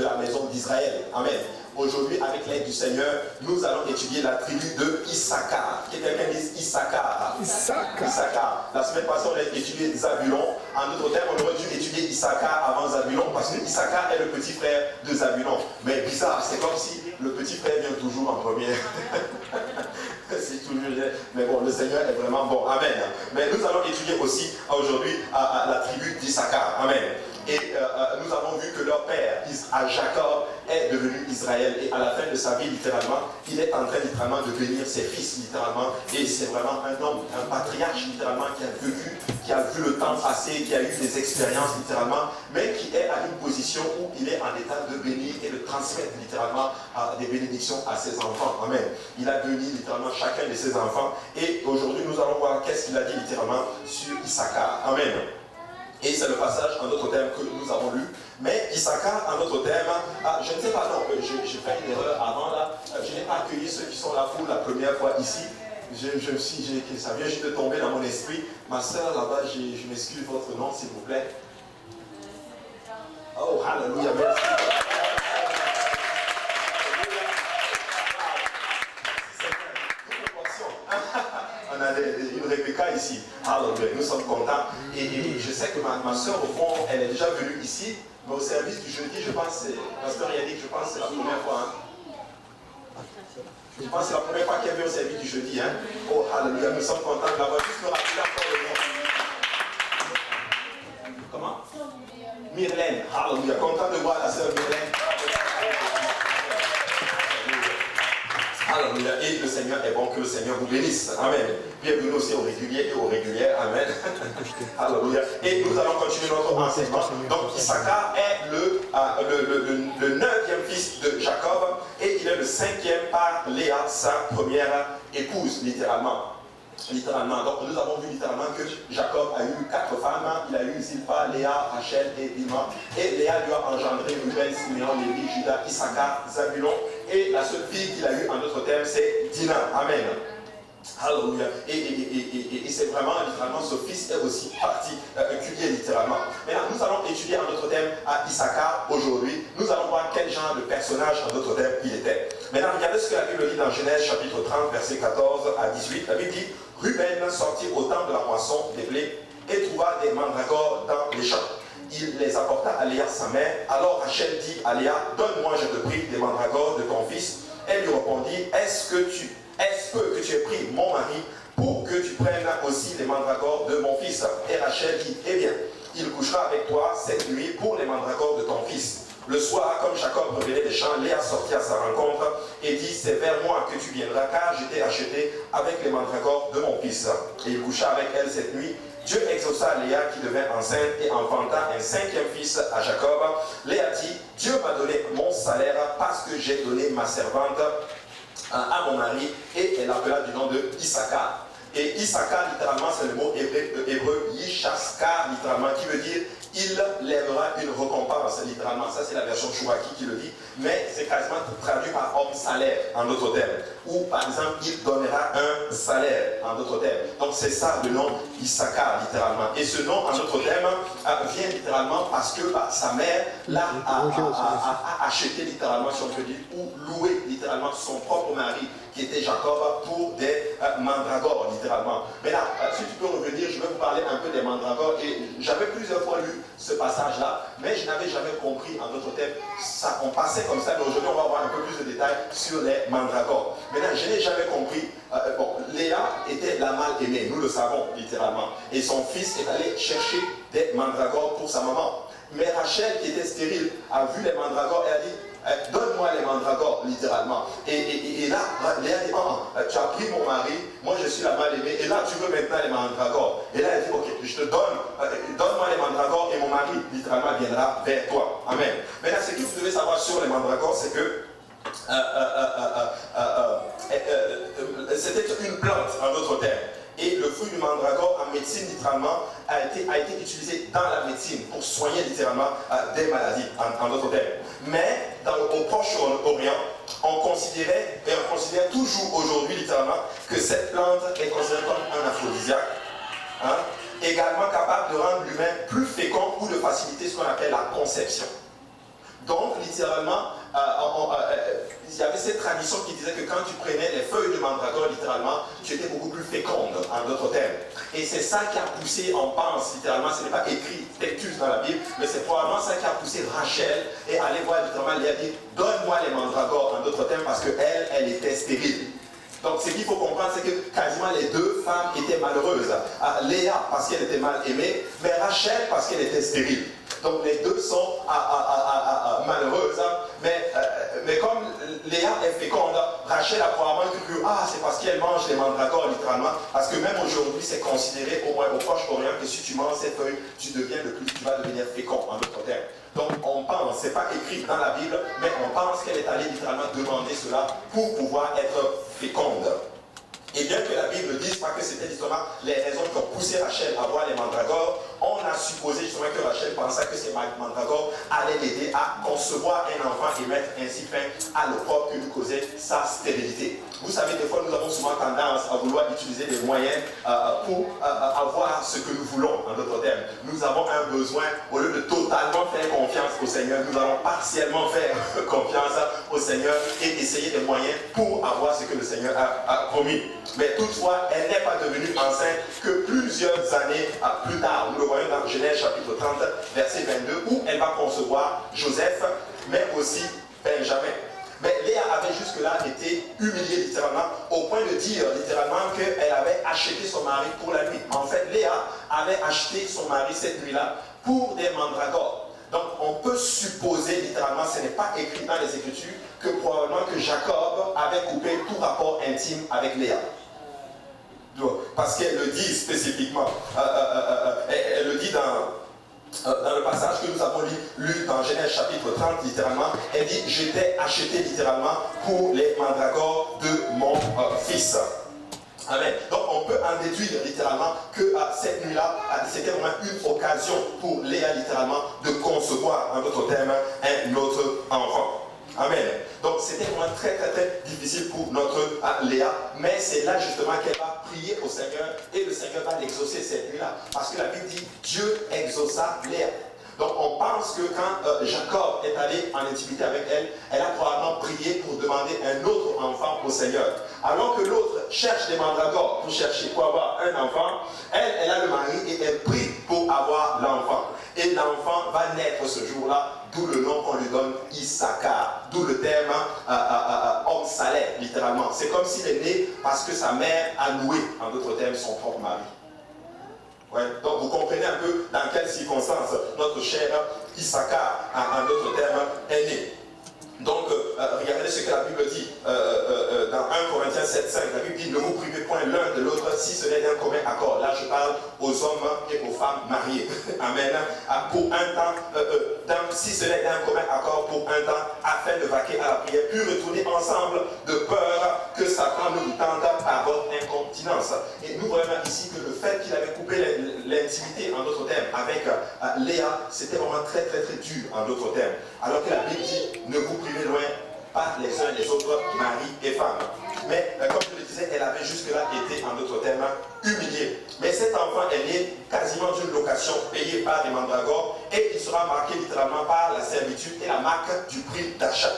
de la maison d'Israël. Amen. Aujourd'hui, avec l'aide du Seigneur, nous allons étudier la tribu de Issachar. Quelqu'un dise Issachar. Issachar. La semaine passée, on a étudié Zabulon. En d'autres termes, on aurait dû étudier Issachar avant Zabulon, parce que Issachar est le petit frère de Zabulon. Mais bizarre, c'est comme si le petit frère vient toujours en première. C'est toujours... Mais bon, le Seigneur est vraiment bon. Amen. Mais nous allons étudier aussi aujourd'hui la tribu d'Issachar. Amen. Et nous avons vu que leur père, Jacob, est devenu Israël. Et à la fin de sa vie, littéralement, il est en train littéralement de bénir ses fils, littéralement. Et c'est vraiment un homme, un patriarche, littéralement, qui a vécu, qui a vu le temps passer, qui a eu des expériences, littéralement, mais qui est à une position où il est en état de bénir et de transmettre, littéralement, des bénédictions à ses enfants. Amen. Il a béni, littéralement, chacun de ses enfants. Et aujourd'hui, nous allons voir qu'est-ce qu'il a dit, littéralement, sur Issachar. Amen. Et c'est le passage en d'autres termes que nous avons lu. Mais Issachar, en d'autres termes, je ne sais pas, non, j'ai fait une erreur avant là. Je n'ai pas accueilli ceux qui sont là pour la première fois ici. Ça vient juste de tomber dans mon esprit. Ma soeur là-bas, je m'excuse, votre nom s'il vous plaît. Oh, hallelujah, merci. On a une Rebecca ici. Alors, nous sommes contents. Et je sais que ma soeur, au fond, elle est déjà venue ici, mais au service du jeudi, je pense, pasteur Yannick, je pense que c'est la première fois. Hein. Je pense que c'est la première fois qu'elle vient au service du jeudi. Hein. Oh, hallelujah, nous sommes contents de l'avoir. Juste me rappeler encore le nom. Comment? Myrlène. Hallelujah, content de voir la soeur Myrlène. Alléluia. Et le Seigneur est bon, que le Seigneur vous bénisse. Amen. Bienvenue aussi aux réguliers et aux régulières. Amen. Alléluia. Et nous allons continuer notre enseignement. Donc Issachar est le 9e fils de Jacob et il est le 5e par Léa, sa première épouse, littéralement. Donc nous avons vu littéralement que Jacob a eu 4 femmes. Il a eu Zilpa, Léa, Rachel et Dima. Et Léa lui a engendré Ruben, Siméon, Lévi, Judas, Issachar, Zabulon. Et la seule fille qu'il a eue, en d'autres termes, c'est Dina. Amen. Alléluia. Et c'est vraiment, littéralement, ce fils est aussi particulier, littéralement. Maintenant, nous allons étudier en d'autres termes à Issachar aujourd'hui. Nous allons voir quel genre de personnage, en d'autres termes, il était. Maintenant, regardez ce que la Bible dit dans Genèse chapitre 30, versets 14 à 18. La Bible dit: Ruben sortit au temps de la moisson des blés et trouva des mandragores dans les champs. Il les apporta à Léa, sa mère. Alors Rachel dit à Léa: Donne-moi, je te prie, des mandragores de ton fils. Elle lui répondit: Est-ce que tu aies pris mon mari pour que tu prennes aussi les mandragores de mon fils? Et Rachel dit: Eh bien, il couchera avec toi cette nuit pour les mandragores de ton fils. Le soir, comme Jacob revenait des champs, Léa sortit à sa rencontre et dit: C'est vers moi que tu viendras, car je t'ai acheté avec les mandragores de mon fils. Et il coucha avec elle cette nuit. Dieu exauça Léa qui devint enceinte et enfanta un 5e fils à Jacob. Léa dit: Dieu m'a donné mon salaire parce que j'ai donné ma servante à mon mari, et elle l'appela du nom de Issachar. Et Issachar, littéralement, c'est le mot hébreu Yishaskar, littéralement, qui veut dire il lèvera une récompense, littéralement. Ça, c'est la version Chouraki qui le dit, mais c'est quasiment traduit par homme salaire, en d'autres termes. Ou, par exemple, il donnera un salaire, en d'autres termes. Donc, c'est ça le nom Issachar, littéralement. Et ce nom, en d'autres termes, vient littéralement parce que sa mère l'a acheté, littéralement, si on peut dire, ou loué, littéralement, son propre mari, qui était Jacob, pour des mandragores, littéralement. Maintenant, si tu peux revenir, je vais vous parler un peu des mandragores. Et j'avais plusieurs fois lu ce passage-là, mais je n'avais jamais compris, en d'autres termes, ça, on passait comme ça, mais aujourd'hui, on va avoir un peu plus de détails sur les mandragores. Maintenant, je n'ai jamais compris. Léa était la mal-aimée, nous le savons, littéralement. Et son fils est allé chercher des mandragores pour sa maman. Mais Rachel, qui était stérile, a vu les mandragores et a dit: Donne-moi les mandragores, littéralement. Et là, Léa dit: Tu as pris mon mari, moi je suis la mal-aimée, et là tu veux maintenant les mandragores. Et là elle dit: Ok, je te donne-moi les mandragores, et mon mari, littéralement, viendra vers toi. Amen. Maintenant, ce que vous devez savoir sur les mandragores, c'est que c'était une plante, en d'autres termes. Et le fruit du mandragore en médecine, littéralement, a été utilisé dans la médecine pour soigner littéralement des maladies, en d'autres termes. Mais au Proche-Orient, on considérait, et on considère toujours aujourd'hui littéralement, que cette plante est considérée comme un aphrodisiaque, également capable de rendre l'humain plus fécond ou de faciliter ce qu'on appelle la conception. Donc, littéralement, il y avait cette tradition qui disait que quand tu prenais les feuilles de mandragore, littéralement, tu étais beaucoup plus féconde, en d'autres termes. Et c'est ça qui a poussé, on pense, littéralement, ce n'est pas écrit textus dans la Bible, mais c'est probablement ça qui a poussé Rachel et aller voir littéralement, elle a dit, donne-moi les mandragores, en d'autres termes, parce qu'elle, elle était stérile. Donc ce qu'il faut comprendre, c'est que quasiment les deux femmes étaient malheureuses. Léa parce qu'elle était mal aimée, mais Rachel parce qu'elle était stérile. Donc les deux sont malheureuses. Mais comme Léa est féconde, Rachel a probablement cru que c'est parce qu'elle mange les mandragores littéralement. Parce que même aujourd'hui, c'est considéré au moins au Proche-Orient que si tu manges cette feuille, tu vas devenir fécond en d'autres termes. Donc on pense, c'est pas écrit dans la Bible, mais on pense qu'elle est allée littéralement demander cela pour pouvoir être féconde. Et bien que la Bible ne dise pas que c'était justement les raisons qui ont poussé Rachel à voir les mandragores, on a supposé justement que Rachel pensait que ces mandragores allaient l'aider à concevoir un enfant et mettre ainsi fin à l'opprobre que nous causait sa stérilité. Vous savez, des fois, nous avons souvent tendance à vouloir utiliser des moyens pour avoir ce que nous voulons, en d'autres termes. Nous avons un besoin, au lieu de totalement faire confiance au Seigneur, nous allons partiellement faire confiance au Seigneur et essayer des moyens pour avoir ce que le Seigneur a promis. Mais toutefois, elle n'est pas devenue enceinte que plusieurs années plus tard. Nous le voyons dans Genèse chapitre 30, verset 22, où elle va concevoir Joseph, mais aussi Benjamin. Mais Léa avait jusque-là été humiliée littéralement, au point de dire littéralement qu'elle avait acheté son mari pour la nuit. En fait, Léa avait acheté son mari cette nuit-là pour des mandragores. Donc on peut supposer littéralement, ce n'est pas écrit dans les Écritures, que probablement que Jacob avait coupé tout rapport intime avec Léa. Parce qu'elle le dit spécifiquement. Elle le dit dans le passage que nous avons lu dans Genèse chapitre 30, littéralement. Elle dit, je t'ai acheté littéralement pour les mandragores de mon fils. Amen. Donc on peut en déduire littéralement que cette nuit-là, c'était vraiment une occasion pour Léa littéralement de concevoir, en d'autres termes, un autre enfant. Amen. Donc c'était vraiment très très très difficile pour notre Léa, mais c'est là justement qu'elle va prier au Seigneur et le Seigneur va l'exaucer cette nuit-là. Parce que la Bible dit, Dieu exauça Léa. Donc on pense que quand Jacob est allé en intimité avec elle, elle a probablement prié pour demander un autre enfant au Seigneur. Alors que l'autre cherche des mandragores pour chercher pour avoir un enfant, elle a le mari et elle prie pour avoir l'enfant. Et l'enfant va naître ce jour-là, d'où le nom qu'on lui donne Issachar, d'où le terme homme salaire, littéralement. C'est comme s'il est né parce que sa mère a loué, en d'autres termes, son propre mari. Ouais. Donc vous comprenez un peu dans quelles circonstances notre cher Issachar, en d'autres termes, est né. Donc, regardez ce que la Bible dit dans 1 Corinthiens 7,5. La Bible dit, ne vous privez point l'un de l'autre si ce n'est d'un commun accord. Là, je parle aux hommes et aux femmes mariées. Amen. Pour un temps, si ce n'est d'un commun accord, pour un temps, afin de vaquer à la prière, puis retourner ensemble de peur que Satan ne vous tente par votre incontinence. Et nous voyons ici que le fait qu'il avait coupé l'intimité, en d'autres termes, avec Léa, c'était vraiment très très très dur, en d'autres termes. Alors que la Bible dit, ne vous privez loin, pas les uns les autres, mari et femme. Mais comme je le disais, elle avait jusque-là été, en d'autres termes, humiliée. Mais cet enfant est né quasiment d'une location payée par des mandragores et il sera marqué littéralement par la servitude et la marque du prix d'achat.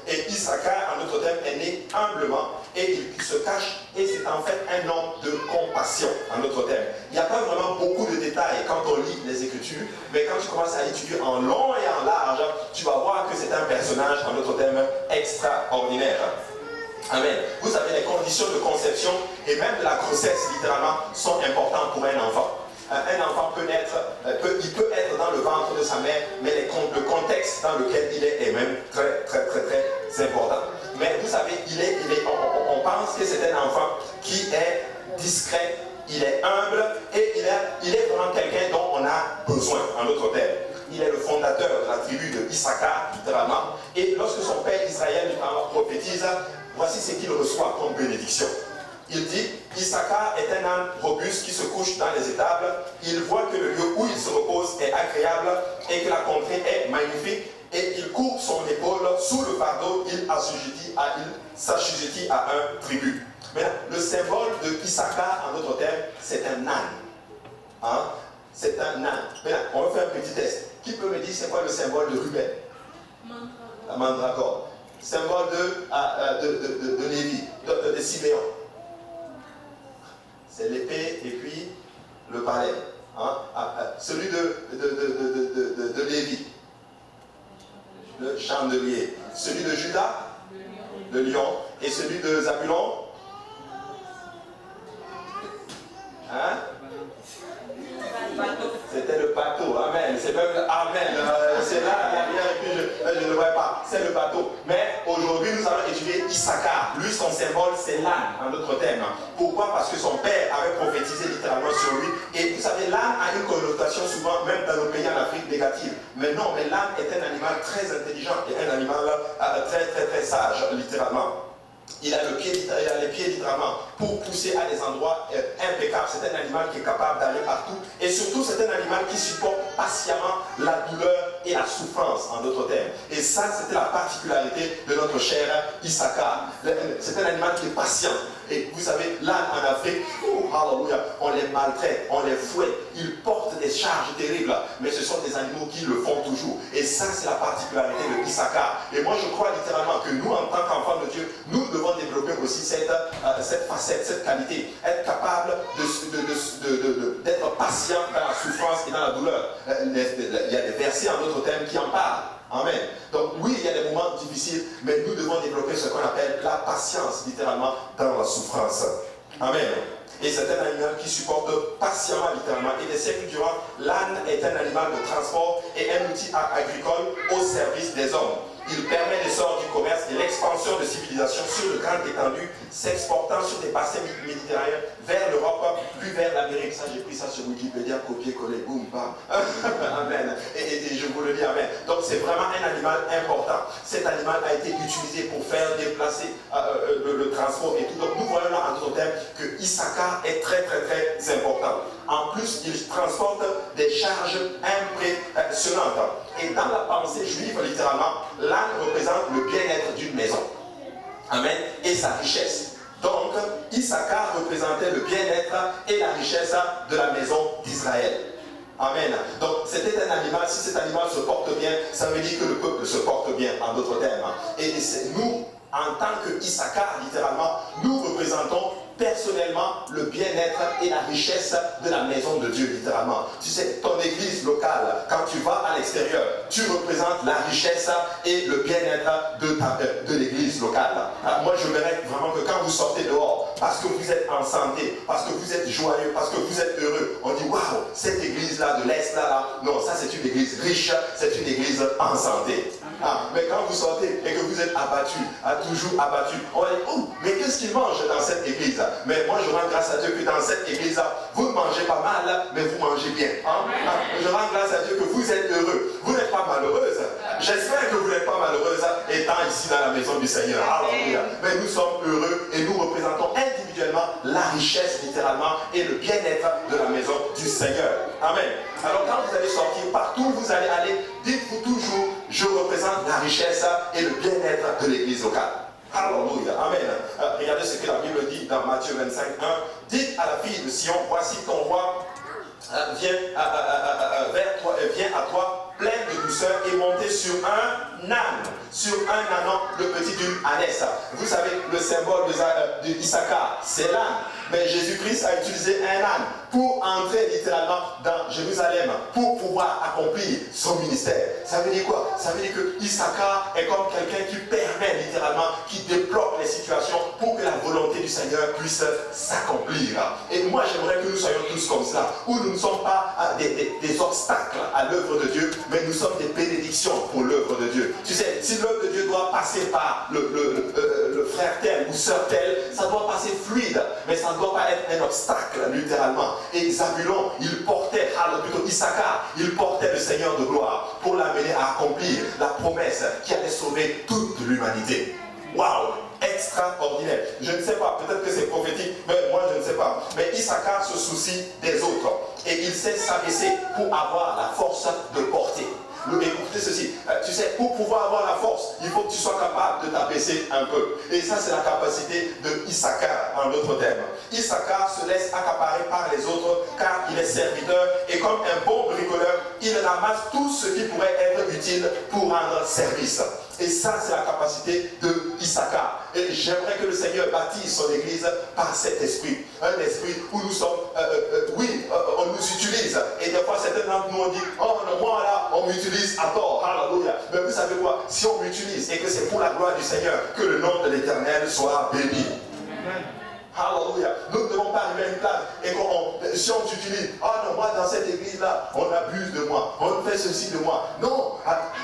Et Issachar, en d'autres termes, est né humblement et il se cache et c'est en fait un homme de compassion, en d'autres termes. Il n'y a pas vraiment beaucoup de détails quand on lit les Écritures, mais quand tu commences à étudier en long et en large, tu vas voir que c'est un personnage, en d'autres termes, extraordinaire. Amen. Vous savez, les conditions de conception et même de la grossesse, littéralement, sont importantes pour un enfant. Un enfant peut naître, il peut être dans le ventre de sa mère, mais le contexte dans lequel il est même très, très, très, très important. Mais vous savez, on pense que c'est un enfant qui est discret, il est humble et il est vraiment quelqu'un dont on a besoin, en d'autres termes. Il est le fondateur de la tribu de Issachar, littéralement. Et lorsque son père Israël prophétise, voici ce qu'il reçoit comme bénédiction. Il dit, Issachar est un âne robuste qui se couche dans les étables. Il voit que le lieu où il se repose est agréable et que la contrée est magnifique. Et il court son épaule sous le fardeau, il s'assujettit à un tribut. Maintenant, le symbole de Issachar, en d'autres termes, c'est un âne. Hein? C'est un âne. Maintenant, on va faire un petit test. Qui peut me dire c'est quoi le symbole de Ruben? La mandragore. Symbole de Lévi, de Siméon. C'est l'épée et puis le balai. Hein? Celui de Lévi, le chandelier. Celui de Judas, le lion. Et celui de Zabulon, hein? C'était le bateau, amen. C'est même amen. C'est là derrière et puis je ne le vois pas. C'est le bateau. Mais aujourd'hui, nous allons étudier Issachar. Lui, son symbole, c'est l'âne, en d'autres termes. Pourquoi? Parce que son père avait prophétisé littéralement sur lui. Et vous savez, l'âne a une connotation souvent, même dans nos pays en Afrique, négative. Mais non, mais l'âne est un animal très intelligent et un animal très sage, littéralement. Il a les pieds littéralement pour pousser à des endroits impeccables. C'est un animal qui est capable d'aller partout. Et surtout, c'est un animal qui supporte patiemment la douleur et la souffrance, en d'autres termes. Et ça, c'était la particularité de notre cher Issachar. C'est un animal qui est patient. Et vous savez, l'âne en Afrique, alléluia, on les maltraite, on les fouette. Ils portent des charges terribles. Mais ce sont des animaux qui le font toujours. Et ça, c'est la particularité de Issachar. Et moi, je crois littéralement que nous, en tant qu'enfants de Dieu, nous devons développer aussi cette facette, cette qualité. Être capable d'être patient dans la souffrance et dans la douleur. Il y a des versets en d'autres termes qui en parlent. Amen. Donc oui, il y a des moments difficiles, mais nous devons développer ce qu'on appelle la patience, littéralement, dans la souffrance. Amen. Et c'est un animal qui supporte patiemment, littéralement. Et des siècles durant, l'âne est un animal de transport et un outil agricole au service des hommes. Il permet l'essor du commerce et l'expansion de civilisation sur de grandes étendues, s'exportant sur des bassins méditerranéens vers l'Europe, puis vers l'Amérique. Ça, j'ai pris ça sur Wikipédia, copier-coller, boum, bam. Amen. Et je vous le dis, amen. Donc, c'est vraiment un animal important. Cet animal a été utilisé pour faire déplacer le transport et tout. Donc, nous voyons là, en d'autres termes, que Issachar est très important. En plus, il transporte des charges impressionnantes. Et dans la pensée juive, littéralement, l'âne représente le bien-être d'une maison. Amen. Et sa richesse. Donc, Issachar représentait le bien-être et la richesse de la maison d'Israël. Amen. Donc, c'était un animal. Si cet animal se porte bien, ça veut dire que le peuple se porte bien, en d'autres termes. Et c'est nous, en tant que Issachar, littéralement, nous représentons personnellement le bien-être et la richesse de la maison de Dieu, littéralement. Tu sais, ton église locale, quand tu vas à l'extérieur, tu représentes la richesse et le bien-être de l'église locale. Alors, moi, je verrais vraiment que quand vous sortez dehors, parce que vous êtes en santé, parce que vous êtes joyeux, parce que vous êtes heureux, on dit, waouh, cette église-là de l'Est, là, non, ça c'est une église riche, c'est une église en santé. Ah, mais quand vous sortez et que vous êtes abattu, toujours abattu, on dit, oh, mais qu'est-ce qu'ils mangent dans cette église? Mais moi je rends grâce à Dieu que dans cette église, vous ne mangez pas mal, mais vous mangez bien. Hein? Je rends grâce à Dieu que vous êtes heureux. Vous n'êtes pas malheureuse. J'espère que vous n'êtes pas malheureuse étant ici dans la maison du Seigneur. Alléluia. Mais nous sommes heureux et nous représentons individuellement la richesse littéralement et le bien-être de la maison du Seigneur. Amen. Alors quand vous allez sortir, partout où vous allez aller, dites-vous toujours, je représente la richesse et le bien-être de l'église locale. Alléluia. Amen. Regardez ce que la Bible dit dans Matthieu 25, 1. Dites à la fille de Sion, voici ton roi vient vers toi, vient à toi plein de douceur et monté sur un âne, le petit d'une ânesse. Vous savez, le symbole d'Issachar, c'est l'âne. Mais Jésus-Christ a utilisé un âne pour entrer littéralement dans Jérusalem, pour pouvoir accomplir son ministère. Ça veut dire quoi? Ça veut dire que Issachar est comme quelqu'un qui permet littéralement, qui débloque les situations pour que la volonté du Seigneur puisse s'accomplir. Et moi, j'aimerais que nous soyons tous comme ça, où nous ne sommes pas des obstacles à l'œuvre de Dieu, mais nous sommes des bénédictions pour l'œuvre de Dieu. Tu sais, si l'œuvre de Dieu doit passer par le frère tel ou sœur tel, ça doit passer fluide, mais ça ne doit pas être un obstacle, littéralement. Et Zabulon, il portait, plutôt Issachar, il portait le Seigneur de gloire pour l'amener à accomplir la promesse qui allait sauver toute l'humanité. Waouh! Extraordinaire. Je ne sais pas, peut-être que c'est prophétique, mais moi je ne sais pas. Mais Issachar se soucie des autres et il sait s'abaisser pour avoir la force de porter. Écoutez ceci, tu sais, pour pouvoir avoir la force, il faut que tu sois capable de t'abaisser un peu. Et ça, c'est la capacité de Issachar, en d'autres termes. Issachar se laisse accaparer par les autres car il est serviteur et comme un bon bricoleur, il ramasse tout ce qui pourrait être utile pour rendre service. Et ça, c'est la capacité de Issachar. Et j'aimerais que le Seigneur bâtisse son église par cet esprit. Un esprit où nous sommes, on nous utilise. Et des fois, certains d'entre nous ont dit, oh non, moi là, on m'utilise à tort. Alléluia. Mais vous savez quoi? Si on m'utilise et que c'est pour la gloire du Seigneur, que le nom de l'Éternel soit béni. Amen. Alléluia. Nous ne devons pas arriver à une place et si on s'utilise, ah non, moi dans cette église-là, on abuse de moi, on fait ceci de moi. Non,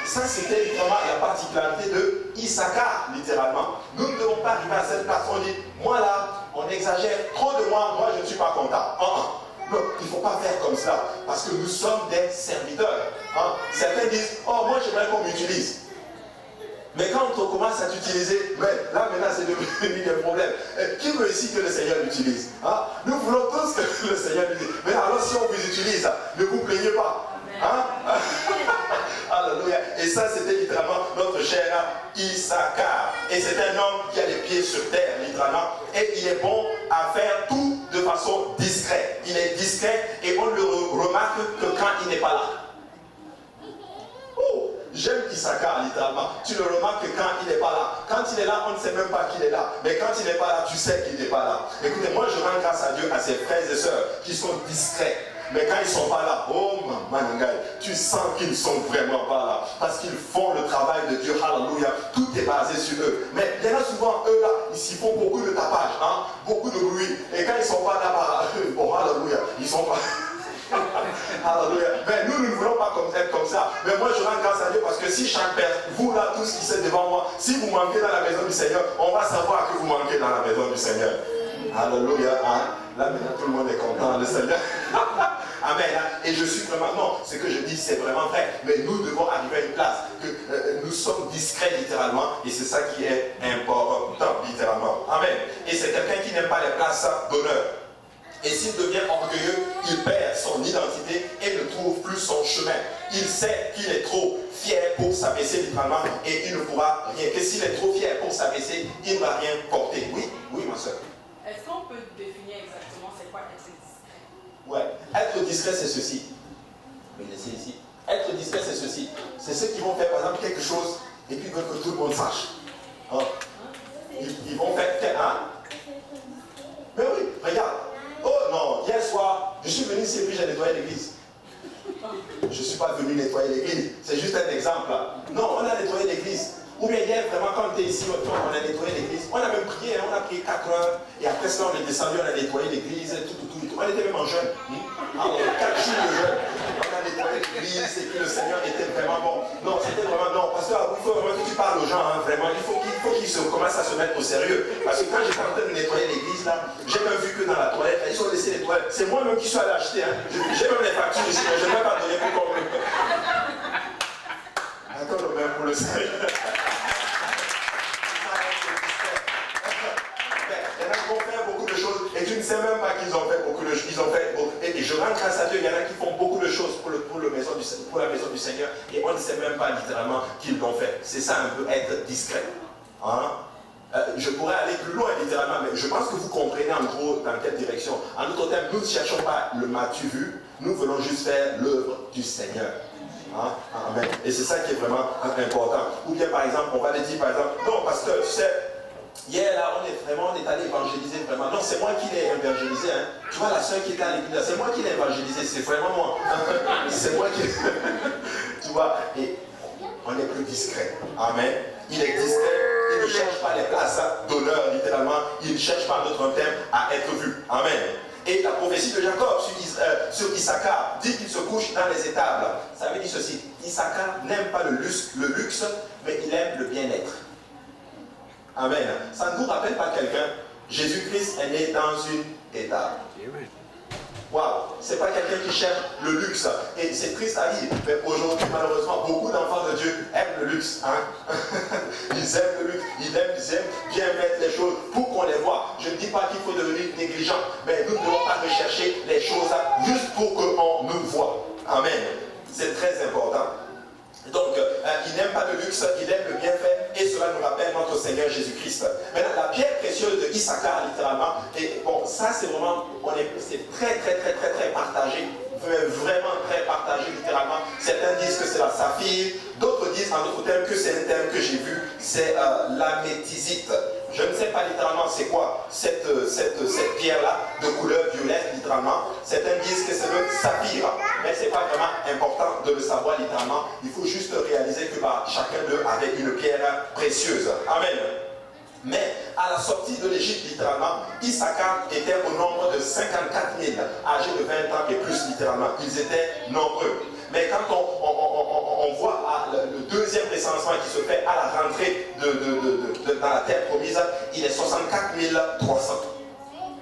ça c'était vraiment la particularité de Issachar, littéralement. Nous ne devons pas arriver à cette place où on dit, moi là, on exagère trop de moi je ne suis pas content. Non, il ne faut pas faire comme ça, parce que nous sommes des serviteurs. Certains disent, oh moi j'aimerais qu'on m'utilise. Mais quand on commence à t'utiliser, là maintenant c'est devenu un problème. Qui veut ici que le Seigneur l'utilise? Nous voulons tous que le Seigneur l'utilise. Mais alors si on vous utilise, ne vous plaignez pas. Alléluia. Et ça c'était littéralement notre cher Issachar. Et c'est un homme qui a les pieds sur terre, littéralement. Et il est bon à faire tout de façon discrète. Il est discret et on ne le remarque que quand il n'est pas là. J'aime Issachar littéralement. Tu le remarques que quand il n'est pas là. Quand il est là, on ne sait même pas qu'il est là. Mais quand il n'est pas là, tu sais qu'il n'est pas là. Écoutez, moi je rends grâce à Dieu, à ses frères et sœurs qui sont discrets. Mais quand ils ne sont pas là, oh maman, tu sens qu'ils ne sont vraiment pas là. Parce qu'ils font le travail de Dieu. Alléluia. Tout est basé sur eux. Mais il y en a souvent, eux là, ils font beaucoup de tapage, beaucoup de bruit. Et quand ils ne sont pas là, bon, alléluia, ils ne sont pas. Alléluia. Mais nous ne voulons pas être comme ça. Mais moi je rends grâce à Dieu parce que si chaque personne, vous là, tous qui êtes devant moi, si vous manquez dans la maison du Seigneur, on va savoir que vous manquez dans la maison du Seigneur. Alléluia. Là maintenant tout le monde est content, le Seigneur. Amen. Et je suis vraiment, non, ce que je dis c'est vraiment vrai. Mais nous devons arriver à une place que nous sommes discrets littéralement. Et c'est ça qui est important littéralement. Amen. Et c'est quelqu'un qui n'aime pas les places d'honneur. Et s'il devient orgueilleux, il perd son identité et ne trouve plus son chemin. Il sait qu'il est trop fier pour s'abaisser littéralement et il ne pourra rien. Que s'il est trop fier pour s'abaisser, il ne va rien porter. Oui, oui ma soeur. Est-ce qu'on peut définir exactement c'est quoi être discret? Ouais, être discret c'est ceci. Je vais laisser ici. Être discret c'est ceci. C'est ceux qui vont faire par exemple quelque chose et puis veulent que tout le monde sache. Ils vont faire mais oui, regarde. Oh non, hier soir, je suis venu ici et puis j'ai nettoyé l'église. Je ne suis pas venu nettoyer l'église, c'est juste un exemple. Non, on a nettoyé l'église. Ou bien hier, vraiment, quand on était ici, on a nettoyé l'église. On a même prié, on a prié 4 heures. Et après cela, on est descendu, on a nettoyé l'église, tout. On était même en jeûne. Alors, 4 jours de jeûne. On a nettoyé l'église et puis le Seigneur était vraiment bon. Non, c'était vraiment non. Parce qu'il faut vraiment que tu parles aux gens, vraiment. Il faut qu'ils commencent à se mettre au sérieux. Parce que quand j'étais en train de nettoyer l'église, là, j'ai même vu que dans la toilette, ils ont laissé les toilettes. C'est moi-même qui suis allé acheter. J'ai même les factures ici, mais je ne vais pas donner pour comme. Attends, même pour le Seigneur. Et tu ne sais même pas qu'ils ont fait beaucoup de choses. Et je rends grâce à Dieu, il y en a qui font beaucoup de choses pour la maison du Seigneur et on ne sait même pas littéralement qu'ils l'ont fait. C'est ça un peu être discret. Je pourrais aller plus loin littéralement, mais je pense que vous comprenez en gros dans quelle direction. En d'autres termes, nous ne cherchons pas le m'as-tu vu, nous voulons juste faire l'œuvre du Seigneur. Amen. Et c'est ça qui est vraiment important. Ou bien par exemple, on va dire par exemple, non pasteur, tu sais, hier là, on est allé évangéliser vraiment. Non, c'est moi qui l'ai évangélisé. Tu vois la soeur qui était à l'église, c'est moi qui l'ai évangélisé, c'est vraiment moi. C'est moi qui. Tu vois, et on est plus discret. Amen. Il est discret, il ne cherche pas les places d'honneur, littéralement. Il ne cherche pas d'autres termes à être vu. Amen. Et la prophétie de Jacob sur Issachar dit qu'il se couche dans les étables. Ça veut dire ceci. Issachar n'aime pas le luxe, mais il aime le bien-être. Amen. Ça ne vous rappelle pas quelqu'un? Jésus-Christ est né dans une étable. Waouh, c'est pas quelqu'un qui cherche le luxe. Et c'est triste à dire, mais aujourd'hui, malheureusement, beaucoup d'enfants de Dieu aiment le luxe. Ils aiment le luxe, ils aiment bien mettre les choses pour qu'on les voit. Je ne dis pas qu'il faut devenir négligent, mais nous ne devons pas rechercher les choses juste pour qu'on nous voit. Amen. C'est très important. Donc, il n'aime pas le luxe, il aime le bienfait, et cela nous rappelle notre Seigneur Jésus-Christ. Maintenant, la pierre précieuse de Issachar, littéralement, et bon, ça c'est vraiment, c'est très partagé, vraiment très partagé, littéralement. Certains disent que c'est la saphir, d'autres disent en d'autres termes que c'est un terme que j'ai vu, c'est l'améthysite. Je ne sais pas littéralement c'est quoi cette pierre-là de couleur violette, littéralement. Certains disent que c'est le saphir, mais ce n'est pas vraiment important de le savoir littéralement. Il faut juste réaliser que chacun d'eux avait une pierre précieuse. Amen. Mais à la sortie de l'Égypte, littéralement, Issachar était au nombre de 54 000, âgés de 20 ans et plus, littéralement. Ils étaient nombreux. Mais quand on voit le deuxième recensement qui se fait à la rentrée dans la terre promise, il est 64 300.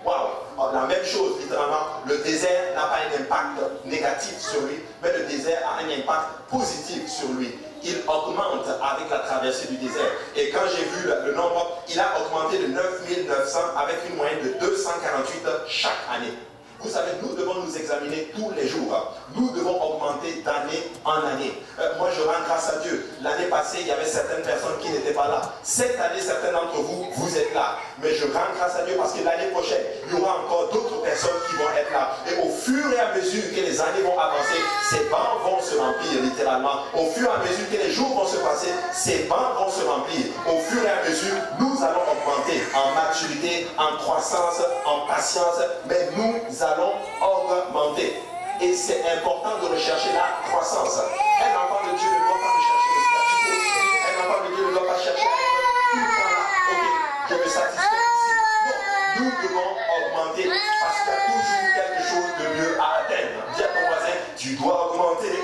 Waouh! La même chose, littéralement, le désert n'a pas un impact négatif sur lui, mais le désert a un impact positif sur lui. Il augmente avec la traversée du désert. Et quand j'ai vu le nombre, il a augmenté de 9 900 avec une moyenne de 248 chaque année. Vous savez, nous devons nous examiner tous les jours. Nous devons augmenter d'année en année. Moi, je rends grâce à Dieu. L'année passée, il y avait certaines personnes qui n'étaient pas là. Cette année, certains d'entre vous, vous êtes là. Mais je rends grâce à Dieu parce que l'année prochaine, il y aura encore d'autres personnes qui vont être là. Et au fur et à mesure que les années vont avancer, ces bancs vont se remplir, littéralement. Au fur et à mesure que les jours vont se passer, ces bancs vont se remplir. Au fur et à mesure, nous allons augmenter en maturité, en croissance, en patience. Mais nous allons augmenter. Et c'est important de rechercher la croissance. Un enfant de Dieu ne doit pas rechercher le statu quo. Un enfant de Dieu ne doit pas chercher à être tout le temps là. Ok, je me satisfais ici. Non, nous devons augmenter parce qu'il y a toujours quelque chose de mieux à atteindre. Dis à ton voisin, tu dois augmenter.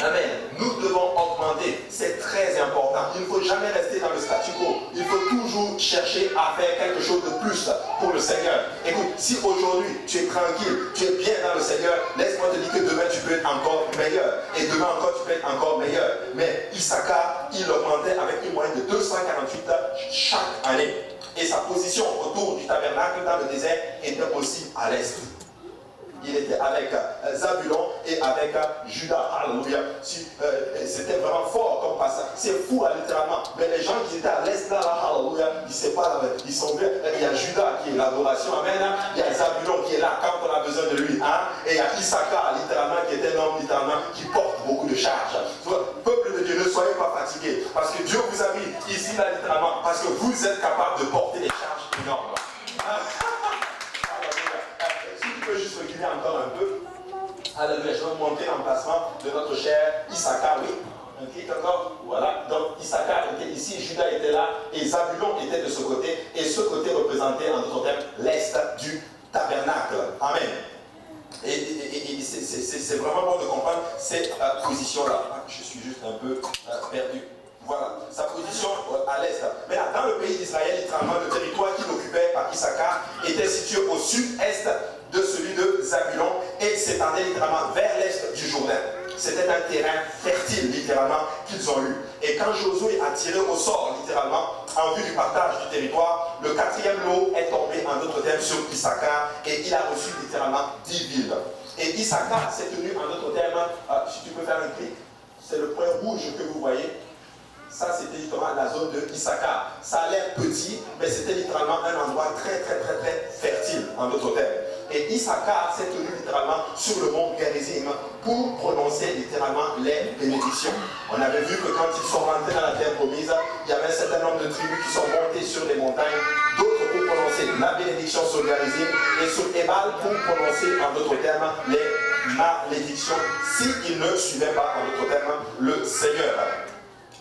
Amen. Nous devons augmenter. C'est très important. Il ne faut jamais rester dans le statu quo. Il faut toujours chercher à faire quelque chose de plus pour le Seigneur. Écoute, si aujourd'hui tu es tranquille, tu es bien dans le Seigneur, laisse-moi te dire que demain tu peux être encore meilleur. Et demain encore tu peux être encore meilleur. Mais Issachar, il augmentait avec une moyenne de 248 chaque année. Et sa position autour du tabernacle dans le désert était aussi à l'est. Il était avec Zabulon et avec Judas. Alléluia. C'était vraiment fort comme passage. C'est fou, littéralement. Mais les gens qui étaient à l'est, là, alléluia, ils ne savent pas, ils sont bien. Il y a Judas qui est l'adoration, amen. Il y a Zabulon qui est là quand on a besoin de lui. Hein? Et il y a Issachar, littéralement, qui est un homme, littéralement, qui porte beaucoup de charges. Peuple de Dieu, ne soyez pas fatigués. Parce que Dieu vous a mis ici, là, littéralement, parce que vous êtes capable de porter des charges énormes. Je peux juste reculer encore un peu. Alléluia, je vais vous montrer l'emplacement de notre cher Issachar. Oui, un clic encore. Voilà. Donc Issachar était ici, Judas était là, et Zabulon était de ce côté. Et ce côté représentait, en d'autres termes, l'est du tabernacle. Amen. Et c'est vraiment bon de comprendre cette position-là. Je suis juste un peu perdu. Voilà, sa position à l'est. Mais là, dans le pays d'Israël, littéralement, le territoire qu'il occupait par Issachar était situé au sud-est de celui de Zabulon et s'étendait littéralement vers l'est du Jourdain. C'était un terrain fertile, littéralement, qu'ils ont eu. Et quand Josué a tiré au sort, littéralement, en vue du partage du territoire, le 4e lot est tombé, en d'autres termes, sur Issachar et il a reçu littéralement 10 villes. Et Issachar s'est tenu, en d'autres termes, si tu peux faire un clic, c'est le point rouge que vous voyez. Ça, c'était littéralement la zone de Issachar. Ça a l'air petit, mais c'était littéralement un endroit très fertile, en d'autres termes. Et Issachar s'est tenu littéralement sur le mont Gerizim pour prononcer littéralement les bénédictions. On avait vu que quand ils sont rentrés dans la terre promise, il y avait un certain nombre de tribus qui sont montées sur les montagnes, d'autres pour prononcer la bénédiction sur Gerizim et sur Ebal pour prononcer, en d'autres termes, les malédictions s'ils ne suivaient pas, en d'autres termes, le Seigneur.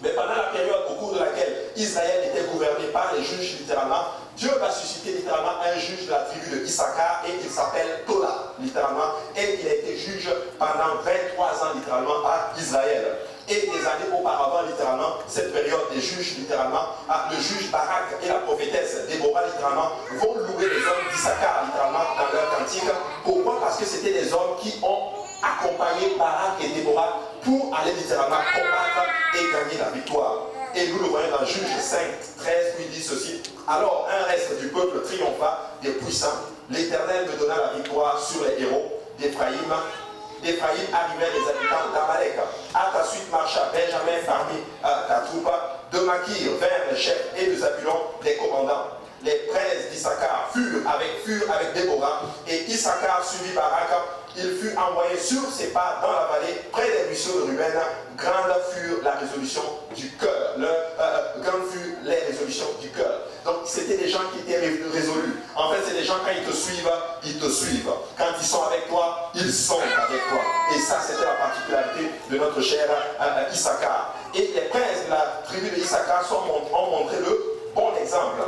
Mais pendant la période au cours de laquelle Israël était gouverné par les juges, littéralement, Dieu va susciter littéralement un juge de la tribu de Issachar et il s'appelle Tola, littéralement, et il a été juge pendant 23 ans, littéralement, à Israël. Et des années auparavant, littéralement, cette période des juges, littéralement, le juge Barak et la prophétesse Déborah, littéralement, vont louer les hommes d'Issachar, littéralement, dans leur cantique. Pourquoi? Parce que c'était des hommes qui ont accompagné Barak et Déborah pour aller littéralement combattre et gagner la victoire. Et nous le voyons dans Juge 5, 13, où il dit ceci: alors un reste du peuple triompha des puissants. L'Éternel me donna la victoire sur les héros d'Éphraïm, d'Éphraïm arrivaient les habitants d'Amalek. À ta suite marcha Benjamin parmi ta troupe. De Makir vers les chefs et de Zabulon les commandants. Les princes d'Issachar furent avec Déborah, et Issachar suivit Barak. Il fut envoyé sur ses pas dans la vallée, près des ruisseaux de Ruben. Grande fut la résolution du cœur. Grande fut les résolutions du cœur. Donc, c'était des gens qui étaient résolus. En fait, c'est des gens, quand ils te suivent, ils te suivent. Quand ils sont avec toi, ils sont avec toi. Et ça, c'était la particularité de notre cher Issachar. Et les princes de la tribu de Issachar ont montré le bon exemple.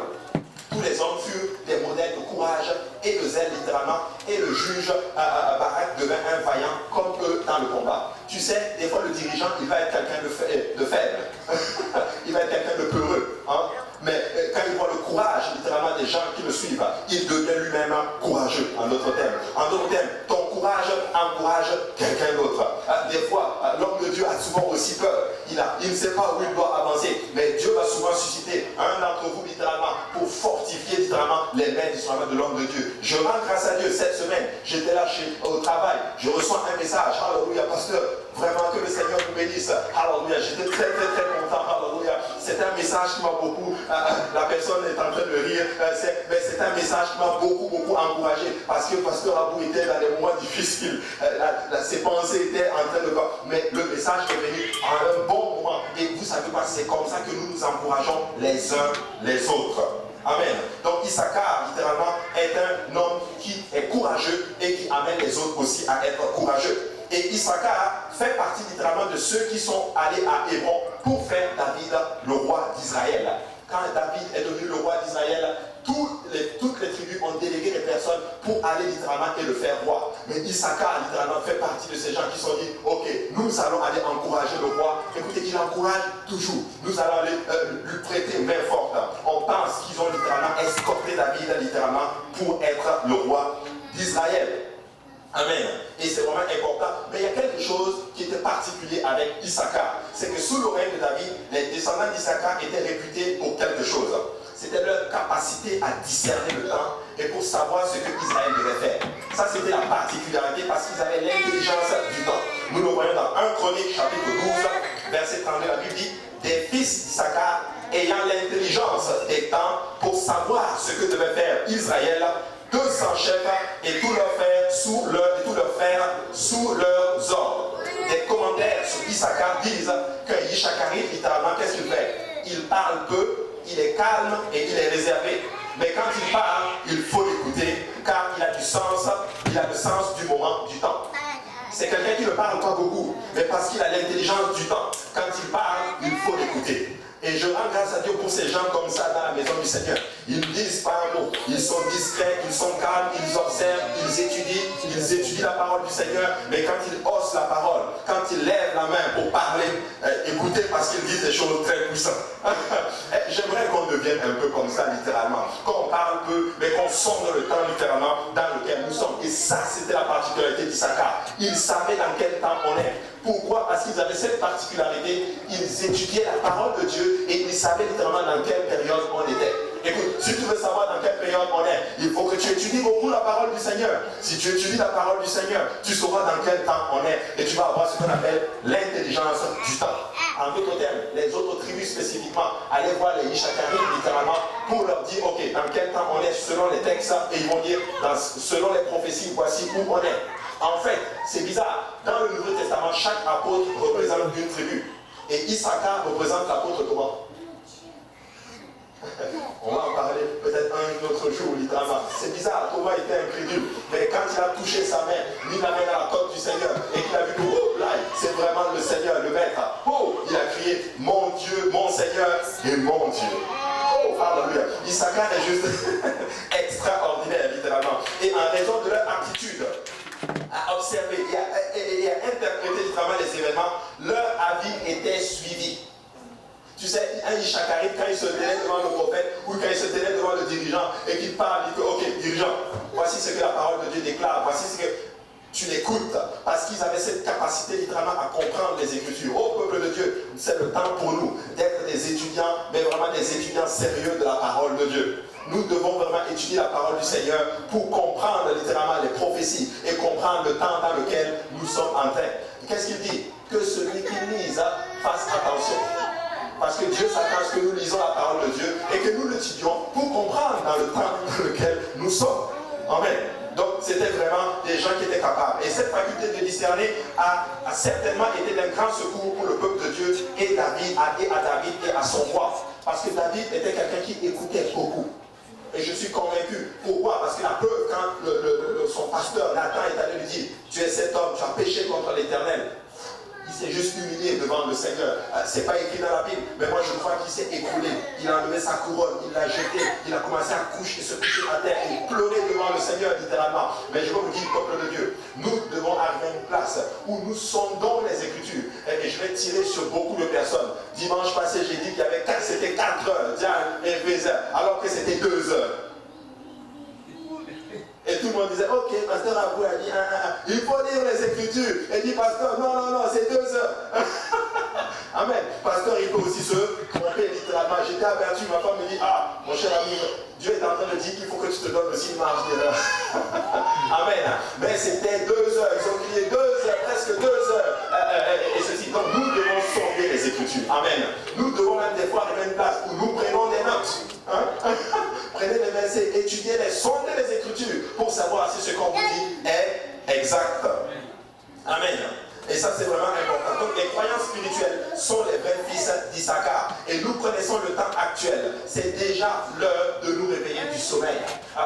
Tous les hommes furent des modèles de courage et de zèle littéralement. Et le juge Barak devint un vaillant comme eux dans le combat. Tu sais, des fois le dirigeant, il va être quelqu'un de faible. Il va être quelqu'un de peureux. Hein? Mais quand il voit le courage littéralement des gens qui le suivent, il devient lui-même courageux en d'autres termes. En d'autres termes, ton courage encourage quelqu'un d'autre. Des fois, l'homme de Dieu a souvent aussi peur. Il ne sait pas où il doit avancer. Mais Dieu va souvent susciter un d'entre vous littéralement pour fortifier littéralement les mains de l'homme de Dieu. Je rends grâce à Dieu cette semaine. J'étais là au travail. Je reçois un message. Alléluia, pasteur. Vraiment que le Seigneur vous bénisse. Alléluia. J'étais très content. Alléluia. C'est un message qui m'a beaucoup. La personne est en train de rire. Mais c'est un message qui m'a beaucoup encouragé. Parce que pasteur Abou était dans des moments difficiles. Ses pensées étaient en train de. Mais le message est venu à un bon moment. Et vous savez quoi? C'est comme ça que nous nous encourageons les uns les autres. Amen. Donc Issachar, littéralement, est un homme qui est courageux et qui amène les autres aussi à être courageux. Et Issachar fait partie littéralement de ceux qui sont allés à Hébron pour faire David le roi d'Israël. Quand David est devenu le roi d'Israël, toutes les tribus ont délégué des personnes pour aller littéralement et le faire roi. Mais Issachar littéralement fait partie de ces gens qui se sont dit, ok, nous allons aller encourager le roi. Écoutez, il encourage toujours. Nous allons aller lui prêter main forte. On pense qu'ils ont littéralement escorté David littéralement pour être le roi d'Israël. Amen. Et c'est vraiment important. Mais il y a quelque chose qui était particulier avec Issachar. C'est que sous le règne de David, les descendants d'Issachar étaient réputés pour quelque chose. C'était leur capacité à discerner le temps et pour savoir ce que Israël devait faire. Ça, c'était la particularité parce qu'ils avaient l'intelligence du temps. Nous le voyons dans 1 Chronique, chapitre 12, verset 32. La Bible dit, des fils d'Issachar ayant l'intelligence des temps pour savoir ce que devait faire Israël, 200 chefs et tous leurs frères sous leurs ordres. Les commentaires sur Issachar disent que Issacharite, littéralement, qu'est-ce qu'il fait? Il parle peu, il est calme et il est réservé. Mais quand il parle, il faut l'écouter car il a du sens, il a le sens du moment, du temps. C'est quelqu'un qui ne parle pas beaucoup, mais parce qu'il a l'intelligence du temps. Quand il parle, il faut l'écouter. Et je rends grâce à Dieu pour ces gens comme ça dans la maison du Seigneur. Ils disent pas un mot, ils sont discrets, ils sont calmes, ils observent, ils étudient la parole du Seigneur. Mais quand ils haussent la parole, quand ils lèvent la main pour parler, écoutez parce qu'ils disent des choses très puissantes. J'aimerais qu'on devienne un peu comme ça littéralement. Qu'on parle peu, mais qu'on sonne le temps littéralement dans lequel nous sommes. Et ça, c'était la particularité d'Issachar. Ils savaient dans quel temps on est. Pourquoi? Parce qu'ils avaient cette particularité, ils étudiaient la parole de Dieu et ils savaient littéralement dans quelle période on était. Écoute, si tu veux savoir dans quelle période on est, il faut que tu étudies beaucoup la parole du Seigneur. Si tu étudies la parole du Seigneur, tu sauras dans quel temps on est et tu vas avoir ce qu'on appelle l'intelligence du temps. En d'autres termes, les autres tribus spécifiquement, allez voir les Issacharites littéralement pour leur dire, ok, dans quel temps on est selon les textes et ils vont dire, selon les prophéties, voici où on est. En fait, c'est bizarre. Dans le Nouveau Testament, chaque apôtre représente une tribu. Et Issachar représente l'apôtre comment? On va en parler peut-être un autre jour, littéralement. C'est bizarre, Thomas était incrédule. Mais quand il a touché sa main, mis la main dans la côte du Seigneur, et qu'il a vu que, oh, là, c'est vraiment le Seigneur, le Maître. Oh, il a crié, mon Dieu, mon Seigneur et mon Dieu. Oh, alléluia. Issachar est juste extraordinaire, littéralement. Et en raison de leur aptitude à observer et à interpréter littéralement les événements, leur avis était suivi. Tu sais, un Issacharite, quand il se tenait devant le prophète ou quand il se tenait devant le dirigeant et qu'il parle, il dit que, ok, dirigeant, voici ce que la parole de Dieu déclare, voici ce que tu l'écoutes, parce qu'ils avaient cette capacité littéralement à comprendre les Écritures. Ô peuple de Dieu, c'est le temps pour nous d'être des étudiants, mais vraiment des étudiants sérieux de la parole de Dieu. nous devons vraiment étudier la parole du Seigneur pour comprendre littéralement les prophéties et comprendre le temps dans lequel nous sommes en train. Qu'est-ce qu'il dit? Que celui qui lise fasse attention. Parce que Dieu s'attend à ce que nous lisons la parole de Dieu et que nous l'étudions pour comprendre dans le temps dans lequel nous sommes. Amen. Donc c'était vraiment des gens qui étaient capables. Et cette faculté de discerner a certainement été d'un grand secours pour le peuple de Dieu et à David et à son roi. Parce que David était quelqu'un qui écoutait beaucoup. Et je suis convaincu. Pourquoi? Parce que la preuve, quand son pasteur Nathan est allé lui dire, tu es cet homme, tu as péché contre l'Éternel. Il s'est juste humilié devant le Seigneur. Ce n'est pas écrit dans la Bible, mais moi je crois qu'il s'est écroulé. Il a enlevé sa couronne, il l'a jeté, il a commencé à se coucher à terre et pleurer devant le Seigneur littéralement. Mais je veux vous dire, peuple de Dieu, nous devons arriver à une place où nous sondons les Écritures. Et je vais tirer sur beaucoup de personnes. Dimanche passé, j'ai dit qu'il y avait c'était 4 heures, alors que c'était 2 heures. Et tout le monde disait, ok, pasteur Abou a dit, il faut lire les Écritures. Et dit, pasteur, non, c'est 2 heures. Amen. Pasteur, il peut aussi se tromper littéralement. J'étais averti, ma femme me dit, mon cher ami, Dieu est en train de dire qu'il faut que tu te donnes aussi une marge d'erreur. Amen. Mais c'était 2 heures. Ils ont crié 2 heures, presque 2 heures. Et ceci. Donc nous devons sonder les Écritures. Amen. Nous devons même des fois arriver à une place où nous prenons des notes. Prenez les versets, étudiez-les, sondez les Écritures pour savoir si ce qu'on vous dit est exact. Amen. Et ça, c'est vraiment important. Donc, les croyants spirituels sont les vrais fils d'Issachar. Et nous connaissons le temps actuel. C'est déjà l'heure de nous réveiller du sommeil.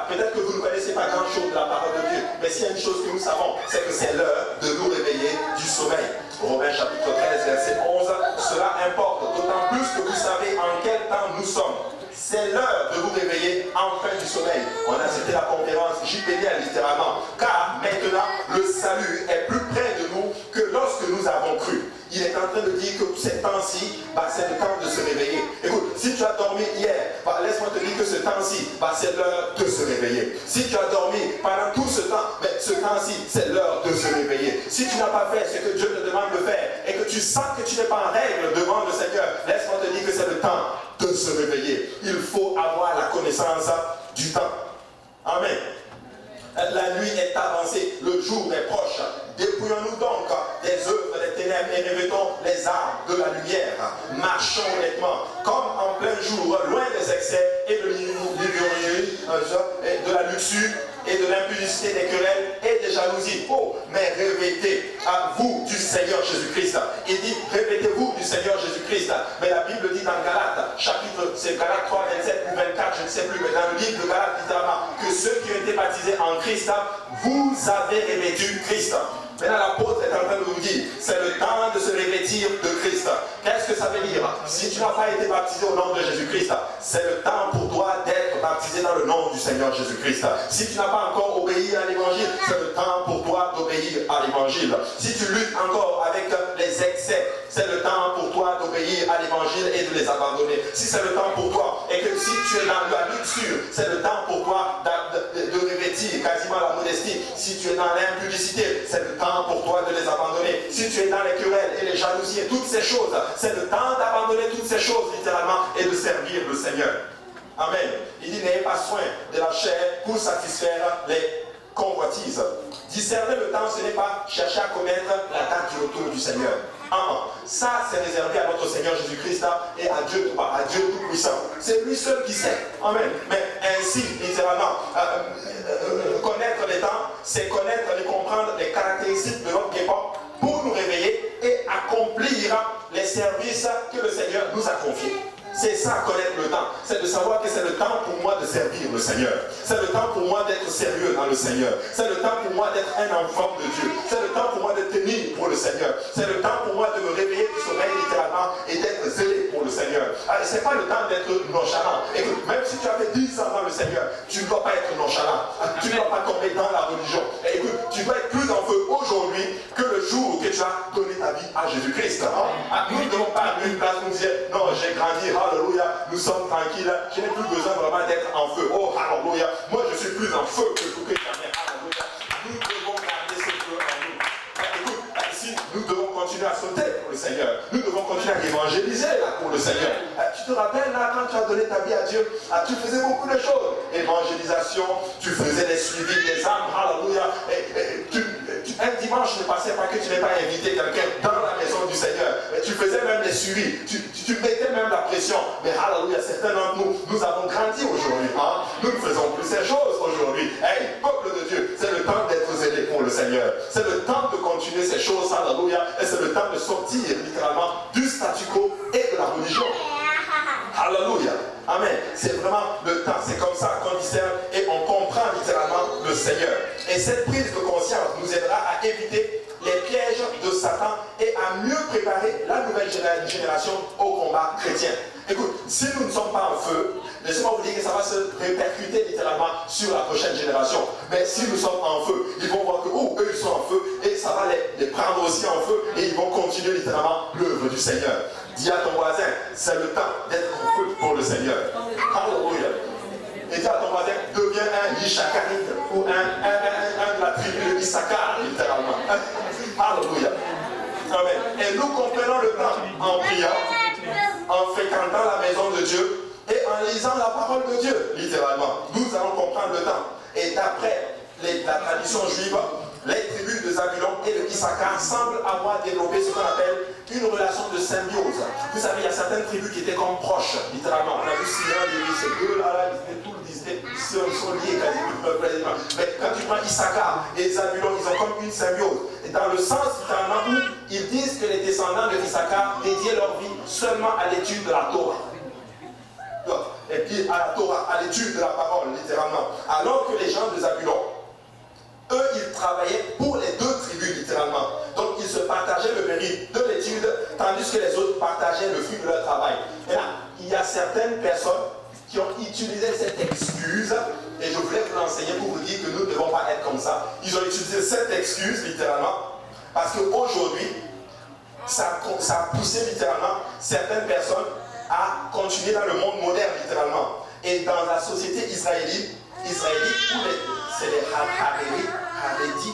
Peut-être que vous ne connaissez pas grand-chose de la parole de Dieu, mais s'il y a une chose que nous savons, c'est que c'est l'heure de nous réveiller du sommeil. Romains chapitre 13, verset 11. Cela importe, d'autant plus que vous savez en quel temps nous sommes. C'est l'heure de vous réveiller enfin du sommeil. On a cité la conférence JPL littéralement. Car maintenant, le salut est plus près de nous que lorsque nous avons cru. Il est en train de dire que ces temps-ci, c'est le temps de se réveiller. Écoute, si tu as dormi hier, laisse-moi te dire que ce temps-ci, c'est l'heure de se réveiller. Si tu as dormi pendant tout ce temps, ce temps-ci, c'est l'heure de se réveiller. Si tu n'as pas fait ce que Dieu te demande de faire et que tu sens que tu n'es pas en règle devant le Seigneur, laisse-moi te dire que c'est le temps de se réveiller. Il faut avoir la connaissance du temps. Amen. La nuit est avancée, le jour est proche. Dépouillons-nous donc des œuvres des ténèbres et revêtons les armes de la lumière. Marchons honnêtement, comme en plein jour, loin des excès et de l'ivrogne, de la luxure et de l'impudicité, des querelles et des jalousies. Mais revêtez à vous du Seigneur Jésus-Christ. Il dit, revêtez-vous du Seigneur Jésus-Christ. Mais la Bible dit dans Galates, chapitre, c'est Galates 3, 27 ou 24, je ne sais plus, mais dans le livre de Galates, littéralement, que ceux qui ont été baptisés en Christ, vous avez revêtu Christ. Maintenant, l'apôtre est en train de vous dire, c'est le temps de se revêtir de Christ. Qu'est-ce que ça veut dire? Si tu n'as pas été baptisé au nom de Jésus-Christ, c'est le temps pour toi d'être baptisé dans le nom du Seigneur Jésus-Christ. Si tu n'as pas encore obéi à l'évangile, c'est le temps pour toi d'obéir à l'évangile. Si tu luttes encore avec les excès, c'est le temps pour toi d'obéir à l'évangile et de les abandonner. Si c'est le temps pour toi et que si tu es dans la luxure, c'est le temps pour toi de revêtir quasiment la modestie. Si tu es dans l'impudicité, c'est le temps pour toi de les abandonner. Si tu es dans les querelles et les jalousies et toutes ces choses, c'est le temps d'abandonner toutes ces choses littéralement et de servir le Seigneur. Amen. Il dit, n'ayez pas soin de la chair pour satisfaire les convoitises. Discerner le temps, ce n'est pas chercher à connaître la date du retour du Seigneur. Ça, c'est réservé à notre Seigneur Jésus-Christ et à Dieu Tout-Puissant. C'est lui seul qui sait. Amen. Mais ainsi, littéralement, connaître les temps, c'est connaître et comprendre les caractéristiques de notre époque pour nous réveiller et accomplir les services que le Seigneur nous a confiés. C'est ça, connaître le temps. C'est de savoir que c'est le temps pour moi de servir le Seigneur. C'est le temps pour moi d'être sérieux dans le Seigneur. C'est le temps pour moi d'être un enfant de Dieu. C'est le temps pour moi de tenir pour le Seigneur. C'est le temps pour moi de me réveiller du sommeil littéralement et d'être zélé pour le Seigneur. Ce n'est pas le temps d'être nonchalant. Écoute, même si tu as fait 10 ans dans le Seigneur, tu ne dois pas être nonchalant. Tu ne dois pas tomber dans la religion. Et écoute, tu dois être plus en feu aujourd'hui que le jour où tu as donné ta vie à Jésus-Christ. Nous ne devons pas arriver à une place où on disait, non, j'ai grandi. Alléluia, nous sommes tranquilles, je n'ai plus besoin vraiment d'être en feu. Oh, alléluia, moi je suis plus en feu que tout que jamais. Alléluia, nous devons garder ce feu en nous. Écoute, ici, nous devons continuer à sauter pour le Seigneur. Nous devons continuer à évangéliser là pour le Seigneur. Tu te rappelles là, quand tu as donné ta vie à Dieu, tu faisais beaucoup de choses. Évangélisation, tu faisais les suivis des âmes, alléluia. Un dimanche ne passait pas que tu n'aies pas invité quelqu'un dans la maison du Seigneur. Tu faisais même les suivis, tu mettais même la pression. Mais alléluia, certains d'entre nous avons grandi aujourd'hui. Hein? Nous ne faisons plus ces choses aujourd'hui. Hey, peuple de Dieu, c'est le temps d'être zélé pour le Seigneur. C'est le temps de continuer ces choses, alléluia. Et c'est le temps de sortir littéralement du statu quo et de la religion. Alléluia. Amen. C'est vraiment le temps. C'est comme ça qu'on discerne et on comprend littéralement le Seigneur. Et cette prise de conscience nous aidera à éviter les pièges de Satan et à mieux préparer la nouvelle génération au combat chrétien. Écoute, si nous ne sommes pas en feu, laissez-moi vous dire que ça va se répercuter littéralement sur la prochaine génération. Mais si nous sommes en feu, ils vont voir que eux ils sont en feu et ça va les prendre aussi en feu et ils vont continuer littéralement l'œuvre du Seigneur. Dis à ton voisin, c'est le temps d'être en feu pour le Seigneur. Alléluia. Et dis à ton voisin, deviens un Ishakarite ou un de la tribu de Issachar, littéralement. Alléluia. Amen. Et nous comprenons le temps en priant, en fréquentant la maison de Dieu et en lisant la parole de Dieu, littéralement. Nous allons comprendre le temps. Et d'après la tradition juive, les tribus de Zabulon et de Issachar semblent avoir développé ce qu'on appelle une relation de symbiose. Vous savez, il y a certaines tribus qui étaient comme proches, littéralement. On a vu Sion, ces deux-là, ils sont liés quasiment. Mais quand tu prends Issachar et Zabulon, ils ont comme une symbiose. Et dans le sens, littéralement, où ils disent que les descendants de Issachar dédiaient leur vie seulement à l'étude de la Torah. Et puis à la Torah, à l'étude de la parole, littéralement. Alors que les gens de Zabulon, eux, ils travaillaient pour les deux tribus, littéralement. Donc, ils se partageaient le mérite de l'étude, tandis que les autres partageaient le fruit de leur travail. Et là, il y a certaines personnes qui ont utilisé cette excuse, et je voulais vous l'enseigner pour vous dire que nous ne devons pas être comme ça. Ils ont utilisé cette excuse, littéralement, parce qu'aujourd'hui, ça a poussé, littéralement, certaines personnes à continuer dans le monde moderne, littéralement. Et dans la société israélite, c'est les Haredi,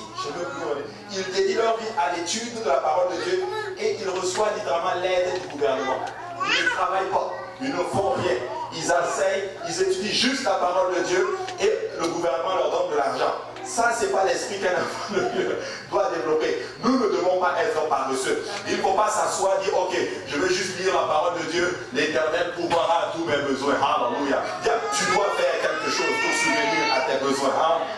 ils dédient leur vie à l'étude de la parole de Dieu et ils reçoivent littéralement l'aide du gouvernement. Ils ne travaillent pas, ils ne font rien. Ils enseignent, ils étudient juste la parole de Dieu et le gouvernement leur donne de l'argent. Ça, ce n'est pas l'esprit qu'un enfant de Dieu doit développer. Nous ne devons pas être paresseux. Il ne faut pas s'asseoir et dire, ok, je vais juste lire la parole de Dieu, l'Éternel pourvoira à tous mes besoins. Alléluia. Tu dois faire quelque chose pour subvenir à tes besoins.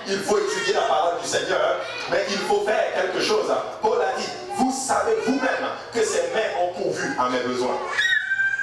Il faut étudier la parole du Seigneur, mais il faut faire quelque chose. Paul a dit, vous savez vous-même que ces mains ont pourvu à mes besoins.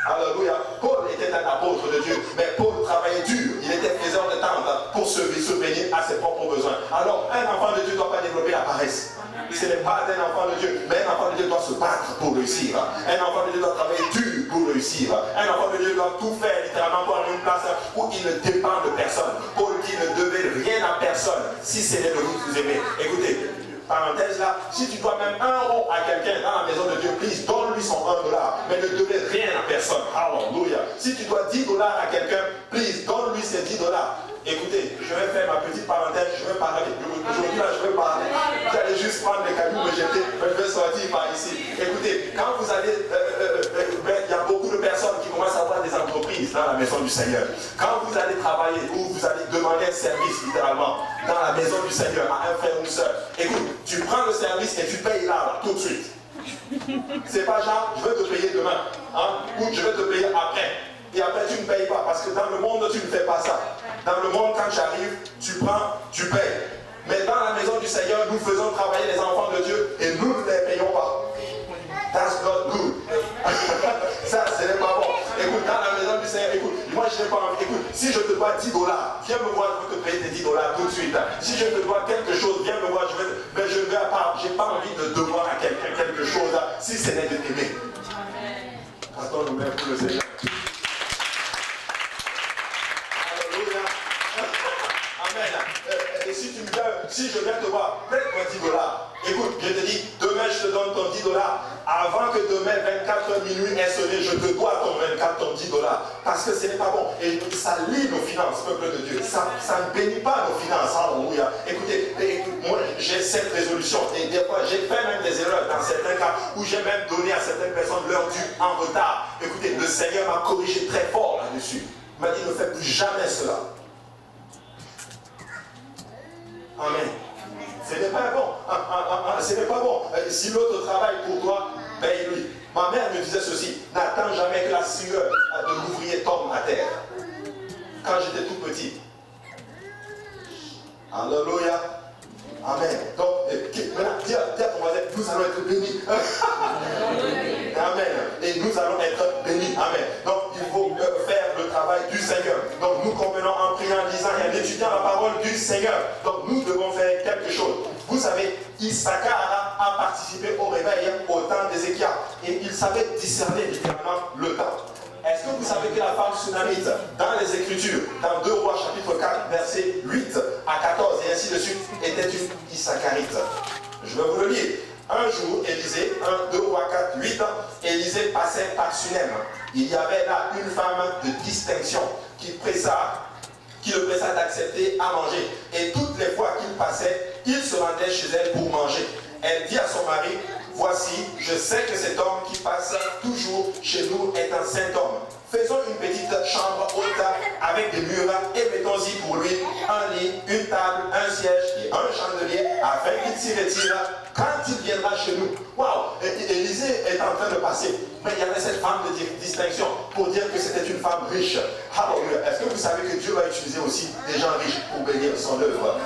Alléluia. Paul était un apôtre de Dieu, mais Paul travaillait dur. Il était faiseur de tente pour subvenir à ses propres besoins. Alors, un enfant de Dieu ne doit pas développer la paresse. Ce n'est pas un enfant de Dieu, mais un enfant de Dieu doit se battre pour réussir. Un enfant de Dieu doit travailler dur pour réussir. Un enfant de Dieu doit tout faire littéralement pour avoir une place où il ne dépend de personne. Paul dit ne devez rien à personne si ce n'est de vous aimer. Écoutez, parenthèse là, si tu dois même 1 euro à quelqu'un dans la maison de Dieu, please, donne-lui son 1 dollar, mais ne devez rien à personne. Alléluia. Si tu dois 10 dollars à quelqu'un, please, donne-lui ces 10 dollars. Écoutez, je vais faire ma petite parenthèse, je vais parler. Aujourd'hui là, je vais parler. J'allais juste prendre les cailloux, me jeter, mais je vais sortir par ici. Écoutez, quand vous allez, il y a beaucoup de personnes qui commencent à avoir des entreprises dans la maison du Seigneur. Quand vous allez travailler ou vous allez demander un service littéralement dans la maison du Seigneur à un frère ou une soeur, écoute, tu prends le service et tu payes là, tout de suite. C'est pas genre, je vais te payer demain, ou je vais te payer après. Et après tu ne payes pas, parce que dans le monde tu ne fais pas ça. Dans le monde, quand tu arrives, tu prends, tu payes. Mais dans la maison du Seigneur, nous faisons travailler les enfants de Dieu et nous ne les payons pas. That's not good. Ça, ce n'est pas bon. Écoute, dans la maison du Seigneur, écoute, moi je n'ai pas envie. Écoute, si je te dois 10 dollars, viens me voir, je vais te payer tes 10 dollars tout de suite. Si je te dois quelque chose, viens me voir, mais je ne vais pas, j'ai pas envie de devoir à quelqu'un quelque chose, si ce n'est de t'aimer. Attends, nous mettons pour le Seigneur. Et si je viens te voir, prête-moi 10 dollars. Écoute, je te dis, demain je te donne ton 10 dollars. Avant que demain 24h minuit ait sonné, je te dois ton 10 dollars. Parce que ce n'est pas bon. Et ça lie nos finances, peuple de Dieu. Ça ne bénit pas nos finances. Alléluia. Écoutez, moi j'ai cette résolution. Et des fois, j'ai fait même des erreurs dans certains cas où j'ai même donné à certaines personnes leur dû en retard. Écoutez, le Seigneur m'a corrigé très fort là-dessus. Il m'a dit, ne fais plus jamais cela. Amen. Ce n'est pas bon. Ce n'est pas bon. Si l'autre travaille pour toi, paye-lui. Ma mère me disait ceci, n'attends jamais que la sueur de l'ouvrier tombe à terre. Quand j'étais tout petit. Alléluia. Amen. Donc, maintenant, dis à ton voisin, nous allons être bénis. Amen. Et nous allons être bénis. Amen. Donc, il faut faire le travail du Seigneur. Donc, nous convenons en priant, en disant et en étudiant la parole du Seigneur. Donc, nous devons faire quelque chose. Vous savez, Issachar a participé au réveil au temps d'Ézéchias. Et il savait discerner littéralement le temps. Est-ce que vous savez que la femme sunamite, dans les Écritures, dans 2 Rois chapitre 4, versets 8 à 14 et ainsi de suite, était une Issacharite? Je vais vous le lire. Un jour, Élisée, 2 Rois 4, 8, Élisée passait par Sunem. Il y avait là une femme de distinction qui le pressa d'accepter à manger. Et toutes les fois qu'il passait, il se rendait chez elle pour manger. Elle dit à son mari, voici, je sais que cet homme qui passe toujours chez nous est un saint homme. Faisons une petite chambre haute avec des murs et mettons-y pour lui un lit, une table, un siège et un chandelier afin qu'il s'y retire quand il viendra chez nous. Waouh! Élisée est en train de passer. Mais il y avait cette femme de distinction pour dire que c'était une femme riche. Alléluia. Est-ce que vous savez que Dieu va utiliser aussi des gens riches pour bénir son œuvre?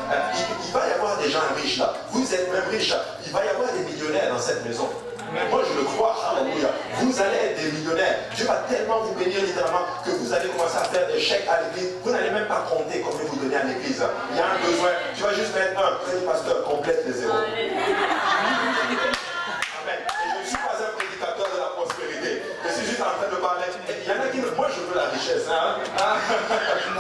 Il va y avoir des gens riches là. Vous êtes même riches. Il va y avoir des millionnaires dans cette maison. Moi je le crois, alléluia. Vous allez être des millionnaires. Dieu va tellement vous bénir littéralement que vous allez commencer à faire des chèques à l'église. Vous n'allez même pas compter combien vous donnez à l'église. Il y a un besoin. Tu vas juste mettre un. Le pasteur complète les zéros. Amen. Et je ne suis pas un prédicateur de la prospérité. Je suis juste en train de parler. Il y en a qui me... Moi je veux la richesse. Hein?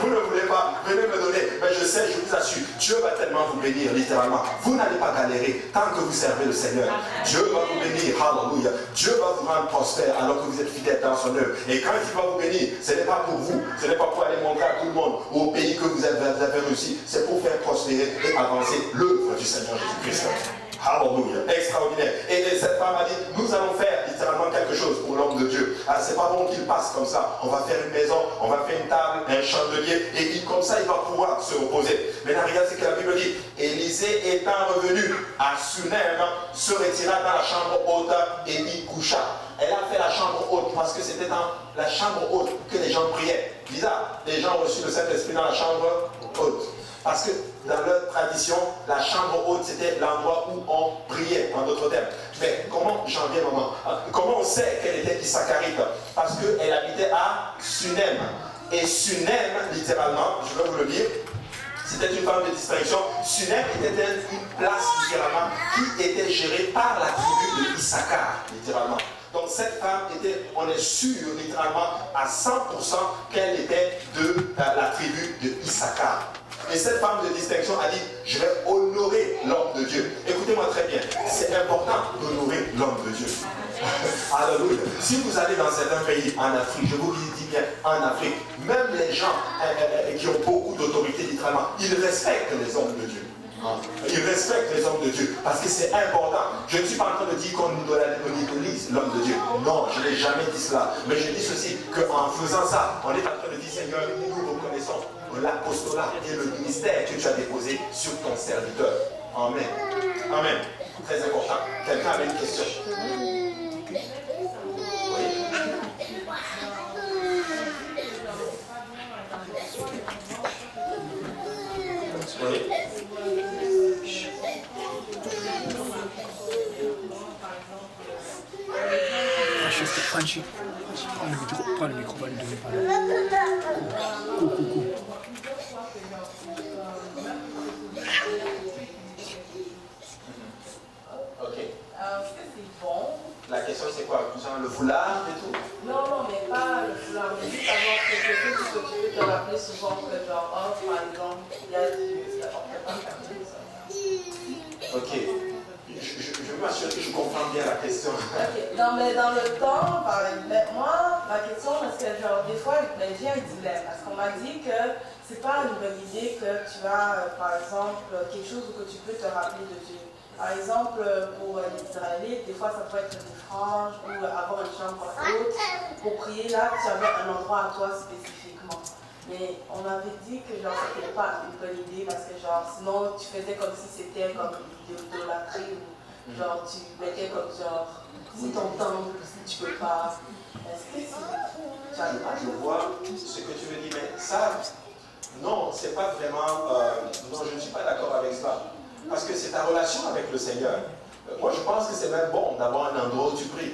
Vous ne voulez pas. Venez me donner. Mais je sais, je vous assure, Dieu va tellement vous bénir littéralement. Vous n'allez pas galérer tant que vous servez le Seigneur. Dieu va vous bénir. Alléluia. Dieu va vous rendre prospère alors que vous êtes fidèle dans son œuvre. Et quand il va vous bénir, ce n'est pas pour vous. Ce n'est pas pour aller montrer à tout le monde ou au pays que vous avez réussi. C'est pour faire prospérer et avancer l'œuvre du Seigneur Jésus-Christ. Alléluia, extraordinaire. Et cette femme a dit, nous allons faire littéralement quelque chose pour l'homme de Dieu. C'est pas bon qu'il passe comme ça. On va faire une maison, on va faire une table, un chandelier, et comme ça il va pouvoir se reposer. Maintenant regarde ce que la Bible dit. Élisée étant revenu à Sunem, se retira dans la chambre haute et y coucha. Elle a fait la chambre haute parce que c'était dans la chambre haute que les gens priaient. Bizarre, les gens ont reçu le Saint-Esprit dans la chambre haute. Parce que dans leur tradition, la chambre haute, c'était l'endroit où on priait, en d'autres termes. Mais comment, j'en viens maman, comment on sait qu'elle était Issacharite? Parce qu'elle habitait à Sunem. Et Sunem, littéralement, je vais vous le dire, c'était une femme de distinction. Sunem était une place, littéralement, qui était gérée par la tribu de Issachar, littéralement. Donc cette femme était, on est sûr littéralement à 100% qu'elle était de la tribu de Issachar. Et cette femme de distinction a dit, je vais honorer l'homme de Dieu. Écoutez-moi très bien, c'est important d'honorer l'homme de Dieu. Alléluia. Si vous allez dans certains pays en Afrique, je vous dis bien en Afrique, même les gens qui ont beaucoup d'autorité littéralement, ils respectent les hommes de Dieu. Ils respectent les hommes de Dieu parce que c'est important. Je ne suis pas en train de dire qu'on idolise l'homme de Dieu. Non, je n'ai jamais dit cela. Mais je dis ceci, qu'en faisant ça, on est en train de dire, Seigneur, nous reconnaissons l'apostolat et le ministère que tu as déposé sur ton serviteur. Amen. Amen. Très important. Quelqu'un avait une question? Oui. Oui. Franchi, prends le micro, va lui donner parler. Coucou. Ok. Est-ce que c'est bon? La question c'est quoi? Le foulard et tout? Non, mais pas le foulard, mais juste avoir quelque chose que tu peux te rappeler souvent que genre, par exemple, il y a du... Ok. Je veux m'assurer que je comprends bien la question. Ok. Non, mais dans le temps, par exemple, moi, ma question, parce que genre, des fois, ben, j'ai un dilemme. Parce qu'on m'a dit que c'est pas une bonne idée que tu as, par exemple, quelque chose que tu peux te rappeler de Dieu. Par exemple, pour les Israélites, des fois, ça peut être des franges ou avoir une chambre haute. Pour prier, là, tu avais un endroit à toi spécifiquement. Mais on avait dit que genre, c'était pas une bonne idée parce que genre, sinon, tu faisais comme si c'était comme une idolâtrie ou genre, tu mettais comme genre, si ton temple, si tu peux pas. Est-ce que tu arrives à Je vois ce que tu veux dire, mais ça, non, c'est pas vraiment. Non, je ne suis pas d'accord avec ça. Parce que c'est ta relation avec le Seigneur. Moi, je pense que c'est même bon d'avoir un endroit où tu pries.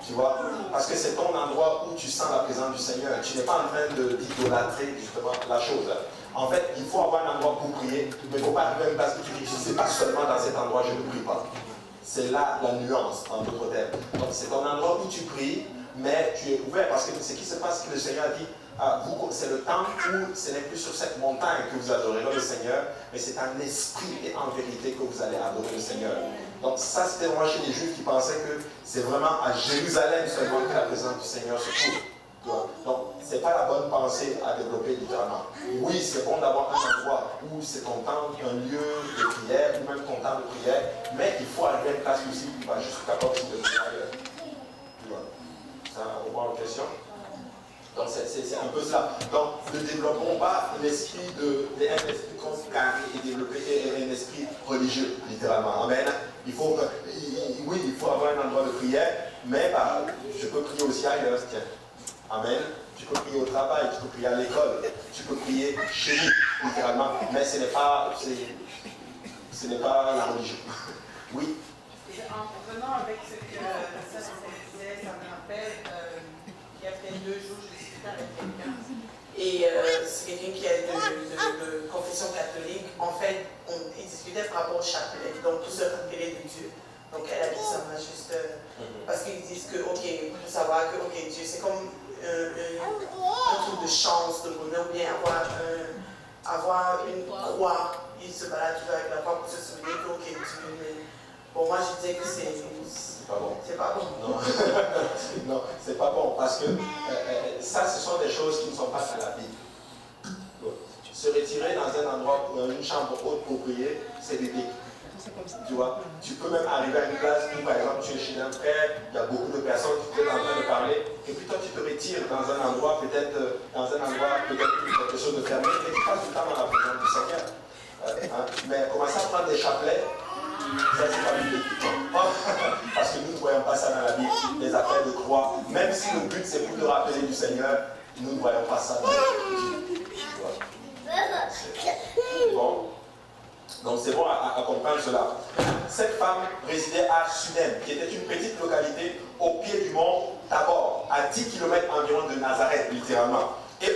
Tu vois? Parce que c'est ton endroit où tu sens la présence du Seigneur. Tu n'es pas en train d'idolâtrer justement la chose. En fait, il faut avoir un endroit pour prier, mais il ne faut pas arriver à une place où tu dis, je ne sais pas seulement dans cet endroit, je ne prie pas. C'est là la nuance, en d'autres termes. Donc, c'est ton endroit où tu pries, mais tu es ouvert. Parce que ce qui se passe, que le Seigneur a dit, c'est le temps où ce n'est plus sur cette montagne que vous adorerez le Seigneur, mais c'est en esprit et en vérité que vous allez adorer le Seigneur. Donc ça, c'était vraiment chez les Juifs qui pensaient que c'est vraiment à Jérusalem seulement que la présence du Seigneur se trouve. Donc, ce n'est pas la bonne pensée à développer littéralement. Oui, c'est bon d'avoir un endroit où c'est ton temps, un lieu de prière, ou même ton temps de prière, mais il faut arriver à une place aussi où tu vas juste capable de prier ailleurs. Ça répond à la question? Donc c'est un peu cela. Donc ne développons pas l'esprit un esprit carré et développer un esprit religieux, littéralement. Amen. Oui, il faut avoir un endroit de prière, mais je peux prier aussi ailleurs. Tiens. Amen. Tu peux prier au travail, tu peux prier à l'école, tu peux prier chez nous, littéralement. Mais ce n'est pas la religion. Oui. Et en revenant avec ce que ça disait, ça me rappelle, il y a peut-être 2 jours, je discutais avec quelqu'un. Et c'est quelqu'un qui est de confession catholique. En fait, il discutait par rapport au chapelet, donc tout se rappelait de Dieu. Donc elle a dit ça m'a juste. Parce qu'ils disent que, ok, il faut savoir que, ok, Dieu, c'est comme un truc de chance, de bonheur, ou bien avoir une croix. Il se balade toujours avec la croix pour se souvenir que, ok, Dieu. Bon, moi je disais que c'est pas bon. C'est pas bon. Non, non, c'est pas bon parce que ça, ce sont des choses qui ne sont pas dans la Bible. Se retirer dans un endroit, une chambre haute pour prier, c'est biblique. Tu vois, tu peux même arriver à une place où, par exemple, tu es chez un frère, il y a beaucoup de personnes qui sont en train de parler, et puis toi, tu te retires dans un endroit, peut-être quelque chose de fermé, et tu passes du temps dans la présence du Seigneur. Mais commencer à prendre des chapelets, ça, c'est pas biblique. Parce que nous ne voyons pas ça dans la Bible, les affaires de croix. Même si le but c'est pour te rappeler du Seigneur, nous ne voyons pas ça dans la Bible. Bon. Donc c'est bon à comprendre cela. Cette femme résidait à Sunem, qui était une petite localité au pied du mont Tabor, à 10 km environ de Nazareth, littéralement. Et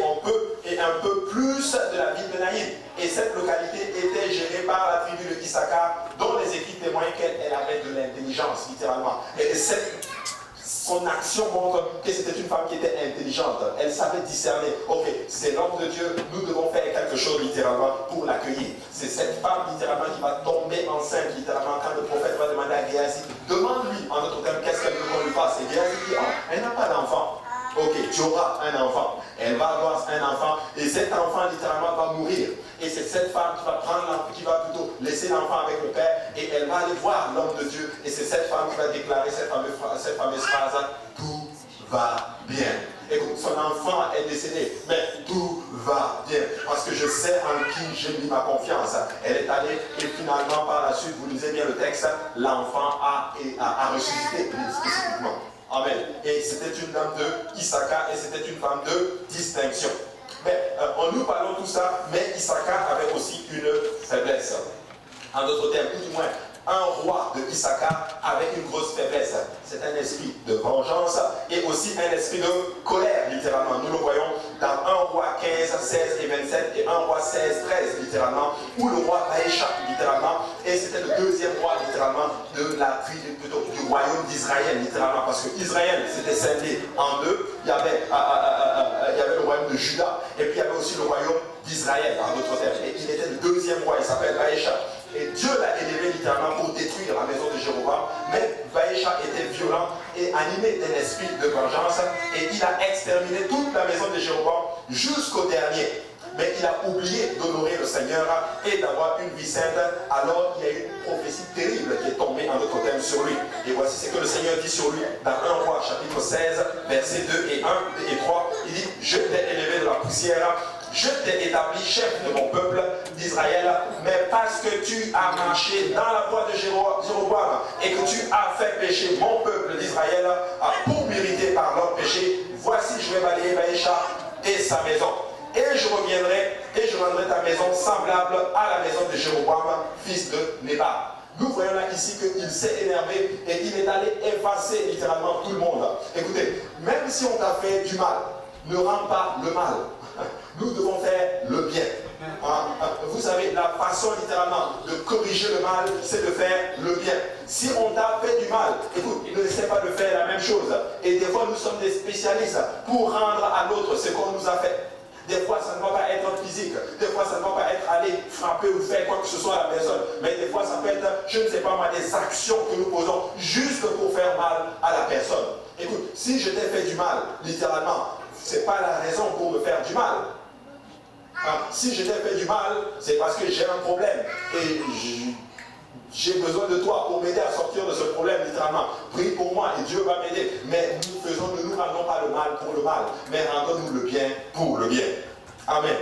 un peu plus de la ville de Naïm. Et cette localité était gérée par la tribu de Issachar, dont les écrits témoignent qu'elle avait de l'intelligence, littéralement. Et son action montre que c'était une femme qui était intelligente. Elle savait discerner. Ok, c'est l'homme de Dieu, nous devons faire quelque chose, littéralement, pour l'accueillir. C'est cette femme, littéralement, qui va tomber enceinte, littéralement, quand le prophète va demander à Géasi, demande-lui, en d'autres termes, qu'est-ce qu'elle veut qu'on lui fasse. Et Géasi dit, elle n'a pas d'enfant. Ok, tu auras un enfant. Elle va avoir un enfant et cet enfant littéralement va mourir. Et c'est cette femme qui va prendre l'enfant, qui va plutôt laisser l'enfant avec le père et elle va aller voir l'homme de Dieu. Et c'est cette femme qui va déclarer cette fameuse phrase, tout va bien. Écoute, son enfant est décédé, mais tout va bien. Parce que je sais en qui j'ai mis ma confiance. Elle est allée et finalement par la suite, vous lisez bien le texte, l'enfant a ressuscité spécifiquement. Amen. Et c'était une dame de Issachar et c'était une femme de distinction. Mais nous parlons tout ça, mais Issachar avait aussi une faiblesse. En d'autres termes, ou du moins, un roi de Issachar avec une grosse faiblesse. C'est un esprit de vengeance et aussi un esprit de colère, littéralement. Nous le voyons dans 1 roi 15, 16 et 27 et 1 roi 16, 13, littéralement, où le roi Baécha, littéralement, et c'était le deuxième roi, littéralement, de la tribu, plutôt du royaume d'Israël, littéralement, parce que Israël s'était scindé en deux. Il y avait le royaume de Juda et puis il y avait aussi le royaume d'Israël, en d'autres termes. Et il était le deuxième roi, il s'appelle Baécha. Et Dieu l'a élevé littéralement pour détruire la maison de Jéroboam. Mais Baécha était violent et animé d'un esprit de vengeance. et il a exterminé toute la maison de Jéroboam jusqu'au dernier. Mais il a oublié d'honorer le Seigneur et d'avoir une vie sainte. Alors il y a eu une prophétie terrible qui est tombée en notre thème sur lui. Et voici ce que le Seigneur dit sur lui dans 1 Roi chapitre 16, versets 2 et 1 et 3. Il dit, je t'ai élevé de la poussière, je t'ai établi chef de mon peuple d'Israël, mais parce que tu as marché dans la voie de Jéroboam et que tu as fait pécher mon peuple d'Israël pour mériter par leur péché, voici je vais balayer Baïcha et sa maison. Et je reviendrai et je rendrai ta maison semblable à la maison de Jéroboam, fils de Nébat. Nous voyons là ici qu'il s'est énervé et il est allé effacer littéralement tout le monde. Écoutez, même si on t'a fait du mal, ne rends pas le mal. Nous devons faire le bien. Vous savez, la façon littéralement de corriger le mal, c'est de faire le bien. Si on t'a fait du mal, écoute, ne laissez pas de faire la même chose. Et des fois, nous sommes des spécialistes pour rendre à l'autre ce qu'on nous a fait. Des fois, ça ne va pas être physique. Des fois, ça ne va pas être aller frapper ou faire quoi que ce soit à la personne. Mais des fois, ça peut être, je ne sais pas moi, des actions que nous posons juste pour faire mal à la personne. Écoute, si je t'ai fait du mal, littéralement, ce n'est pas la raison pour me faire du mal. Si je t'ai fait du mal, c'est parce que j'ai un problème. Et j'ai besoin de toi pour m'aider à sortir de ce problème, littéralement. Prie pour moi et Dieu va m'aider. Mais ne nous rendons pas le mal pour le mal, mais rendons-nous le bien pour le bien. Amen.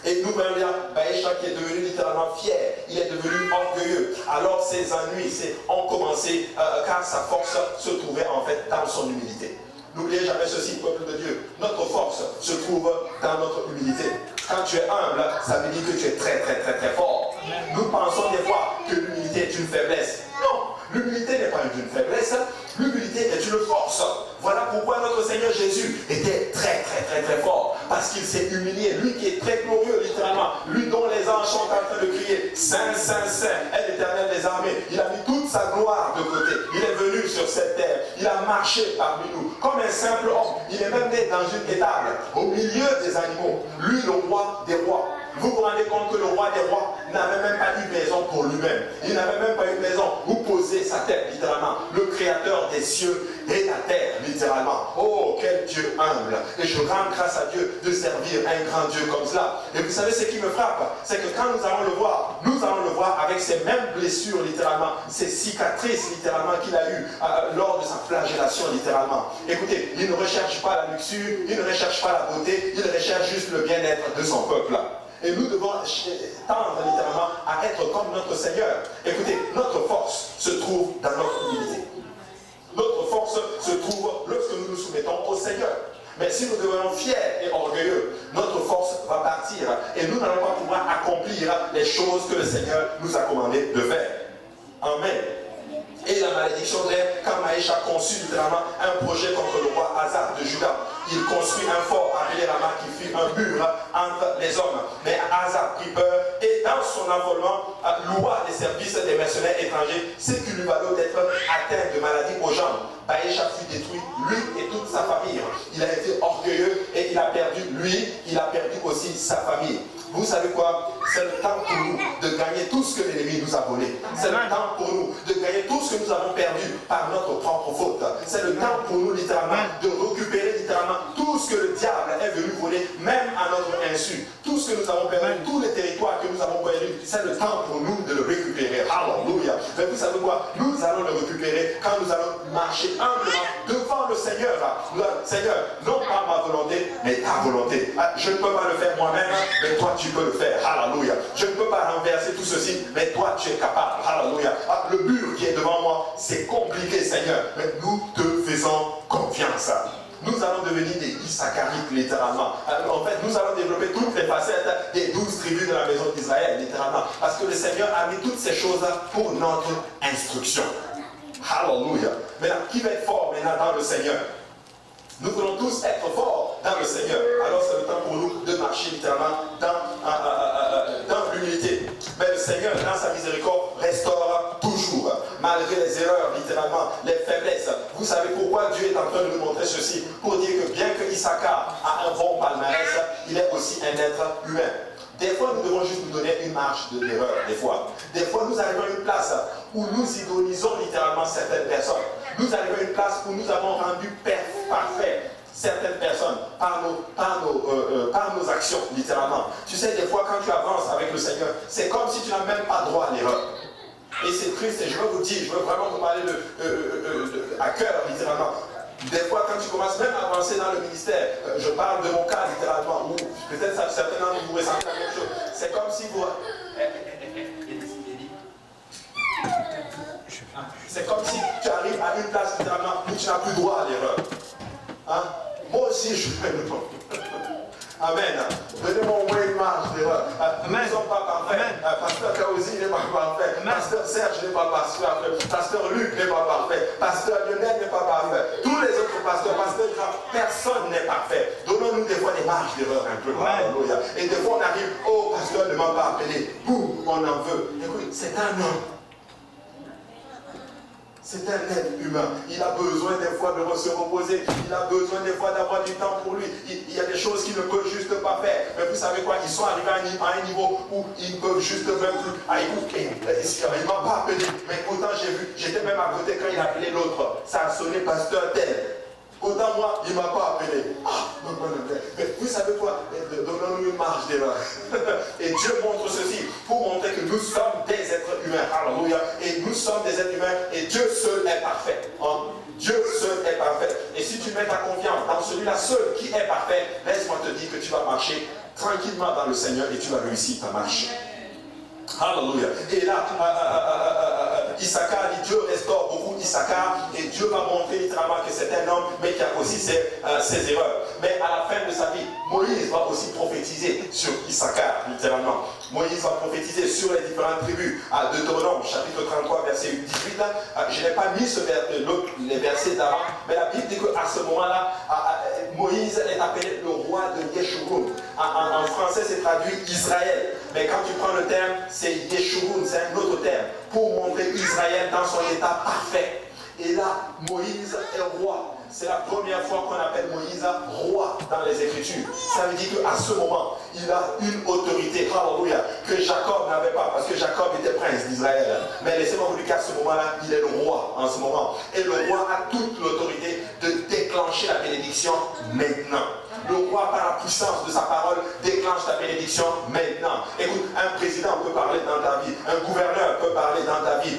Et nous voyons bien Baïcha qui est devenu littéralement fier, il est devenu orgueilleux. Alors ses ennuis ont commencé car sa force se trouvait en fait dans son humilité. N'oubliez jamais ceci, peuple de Dieu. Notre force se trouve dans notre humilité. Quand tu es humble, ça veut dire que tu es très très très très fort. Nous pensons des fois que l'humilité est une faiblesse. Non, l'humilité n'est pas une faiblesse, l'humilité est une force. Voilà pourquoi notre Seigneur Jésus était très très très très fort. Parce qu'il s'est humilié. Lui qui est très glorieux littéralement. Lui dont les anges sont en train de crier Saint, Saint, Saint est l'Éternel des armées. Il a mis toute sa gloire de côté. Il est venu sur cette terre. Il a marché parmi nous comme un simple homme. Il est même né dans une étable au milieu des animaux. Lui le roi des rois. Vous vous rendez compte que le roi des rois n'avait même pas une maison pour lui-même. Il n'avait même pas une maison où poser sa tête, littéralement. Le créateur des cieux et la terre, littéralement. Oh, quel Dieu humble. Et je rends grâce à Dieu de servir un grand Dieu comme cela. Et vous savez ce qui me frappe, c'est que quand nous allons le voir avec ces mêmes blessures, littéralement, ces cicatrices, littéralement, qu'il a eues lors de sa flagellation, littéralement. Écoutez, il ne recherche pas la luxure, il ne recherche pas la beauté, il recherche juste le bien-être de son peuple. Et nous devons tendre littéralement à être comme notre Seigneur. Écoutez, notre force se trouve dans notre humilité. Notre force se trouve lorsque nous nous soumettons au Seigneur. Mais si nous devenons fiers et orgueilleux, notre force va partir et nous n'allons pas pouvoir accomplir les choses que le Seigneur nous a commandé de faire. Amen. Et la malédiction vient quand Baïcha conçut littéralement un projet contre le roi Asa de Juda. Il construit un fort appelé Rama qui fut un mur entre les hommes. Mais Asa prit peur et dans son envolement loua les services des mercenaires étrangers, ce qui lui valut d'être atteint de maladie aux jambes. Baïcha fut détruit, lui et toute sa famille. Il a été orgueilleux et il a perdu lui, il a perdu aussi sa famille. Vous savez quoi? C'est le temps pour nous de gagner tout ce que l'ennemi nous a volé. C'est le temps pour nous de gagner tout ce que nous avons perdu par notre propre faute. C'est le temps pour nous littéralement de récupérer littéralement tout ce que le diable est venu voler, même à notre insu. Tout ce que nous avons perdu, tous les territoires que nous avons perdus, c'est le temps pour nous de le récupérer. Alléluia. Mais vous savez quoi? Nous allons le récupérer quand nous allons marcher humblement devant le Seigneur. Seigneur, non pas ma volonté, mais ta volonté. Je ne peux pas le faire moi-même, mais toi tu peux le faire. Alléluia. Je ne peux pas renverser tout ceci, mais toi tu es capable. Alléluia. Le mur qui est devant moi, c'est compliqué, Seigneur, mais nous te faisons confiance. Nous allons devenir des Issacharites, littéralement. En fait, nous allons développer toutes les facettes des 12 tribus de la maison d'Israël, littéralement. Parce que le Seigneur a mis toutes ces choses pour notre instruction. Alléluia. Maintenant, qui va être fort maintenant dans le Seigneur? Nous voulons tous être forts dans le Seigneur. Alors c'est le temps pour nous de marcher littéralement dans l'humilité. Mais le Seigneur, dans sa miséricorde, restaure toujours. Malgré les erreurs, littéralement, les faiblesses. Vous savez pourquoi Dieu est en train de nous montrer ceci? Pour dire que bien que Issachar a un bon palmarès, il est aussi un être humain. Des fois, nous devons juste nous donner une marge de l'erreur, des fois. Des fois, nous arrivons à une place où nous idolisons littéralement certaines personnes. Nous arrivons à une place où nous avons rendu perfect parfait certaines personnes par nos actions, littéralement. Tu sais, des fois, quand tu avances avec le Seigneur, c'est comme si tu n'as même pas droit à l'erreur. Et c'est triste, et je veux vous dire, je veux vraiment vous parler à cœur, littéralement. Des fois, quand tu commences même à avancer dans le ministère, je parle de mon cas, littéralement, où peut-être certains d'entre vous ressentez la même chose. C'est comme si vous... C'est comme si tu arrives à une place, littéralement, où tu n'as plus droit à l'erreur. Hein? Moi aussi, je fais le nom. Amen. Donnez-moi au moins une marge d'erreur. Nous ne sommes pas parfaits. Pasteur Kaouzi n'est pas parfait. Pasteur Serge n'est pas parfait. Pasteur Luc n'est pas parfait. Pasteur Lionel n'est pas parfait. Tous les autres pasteurs, Pasteur Grave, personne n'est parfait. Donnons-nous des fois des marges d'erreur un peu. Alléluia. Et des fois on arrive, oh, pasteur ne m'a pas appelé. Boum, on en veut. Écoute, c'est un homme. C'est un être humain. Il a besoin des fois de se reposer. Il a besoin des fois d'avoir du temps pour lui. Il y a des choses qu'il ne peut juste pas faire. Mais vous savez quoi? Ils sont arrivés à un niveau où ils ne peuvent juste même plus. Ah, écoute, il ne m'a pas appelé. Mais pourtant, j'ai vu, j'étais même à côté quand il a appelé l'autre. Ça a sonné pasteur tel. Autant moi, il ne m'a pas appelé. Ah, non. Mais vous savez quoi? Donnons-nous une marge d'erreur. Et Dieu montre ceci pour montrer que nous sommes des êtres humains. Alléluia. Et nous sommes des êtres humains et Dieu seul est parfait. Hein? Dieu seul est parfait. Et si tu mets ta confiance dans celui-là seul qui est parfait, laisse-moi te dire que tu vas marcher tranquillement dans le Seigneur et tu vas réussir ta marche. Alléluia. Et là, Issachar dit Dieu restaure beaucoup d'Issachar et Dieu va montrer littéralement que c'est un homme mais qui a aussi ses erreurs. Mais à la fin de sa vie, Moïse va aussi prophétiser sur Issachar, littéralement. Moïse va prophétiser sur les différentes tribus. À Deutéronome, chapitre 33, verset 18. Je n'ai pas mis les versets d'avant, mais la Bible dit qu'à ce moment-là, Moïse est appelé le roi de Yeshurun. En français, c'est traduit Israël. Mais quand tu prends le terme, c'est Yeshurun, c'est un autre terme, pour montrer Israël dans son état parfait. Et là, Moïse est roi. C'est la première fois qu'on appelle Moïse roi dans les Écritures. Ça veut dire qu'à ce moment, il a une autorité, alléluia, que Jacob n'avait pas, parce que Jacob était prince d'Israël. Mais laissez-moi vous dire qu'à ce moment-là, il est le roi en ce moment. Et le roi a toute l'autorité de déclencher la bénédiction maintenant. Le roi, par la puissance de sa parole, déclenche ta bénédiction maintenant. Écoute, un président peut parler dans ta vie, un gouverneur peut parler dans ta vie,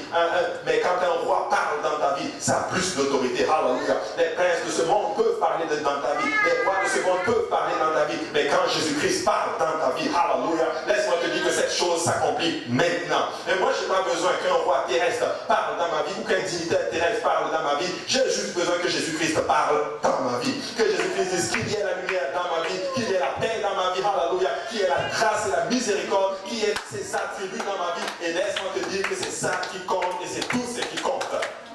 mais quand un roi parle dans ta vie, ça a plus d'autorité. Alléluia. Les princes de ce monde peuvent parler dans ta vie, les rois de ce monde peuvent parler dans ta vie, mais quand Jésus-Christ parle dans ta vie, alléluia, laisse-moi te dire que cette chose s'accomplit maintenant. Et moi, je n'ai pas besoin qu'un roi terrestre parle dans ma vie ou qu'un dignitaire terrestre parle dans ma vie. J'ai juste besoin que Jésus-Christ parle dans ma vie. Que Jésus-Christ dise qu'il y ait la lumière dans ma vie, qu'il y ait la paix dans ma vie, alléluia, qu'il y ait la grâce et la miséricorde, qu'il y ait ses attributs dans ma vie. Et laisse-moi te dire que c'est ça qui compte et c'est tout ce qui compte.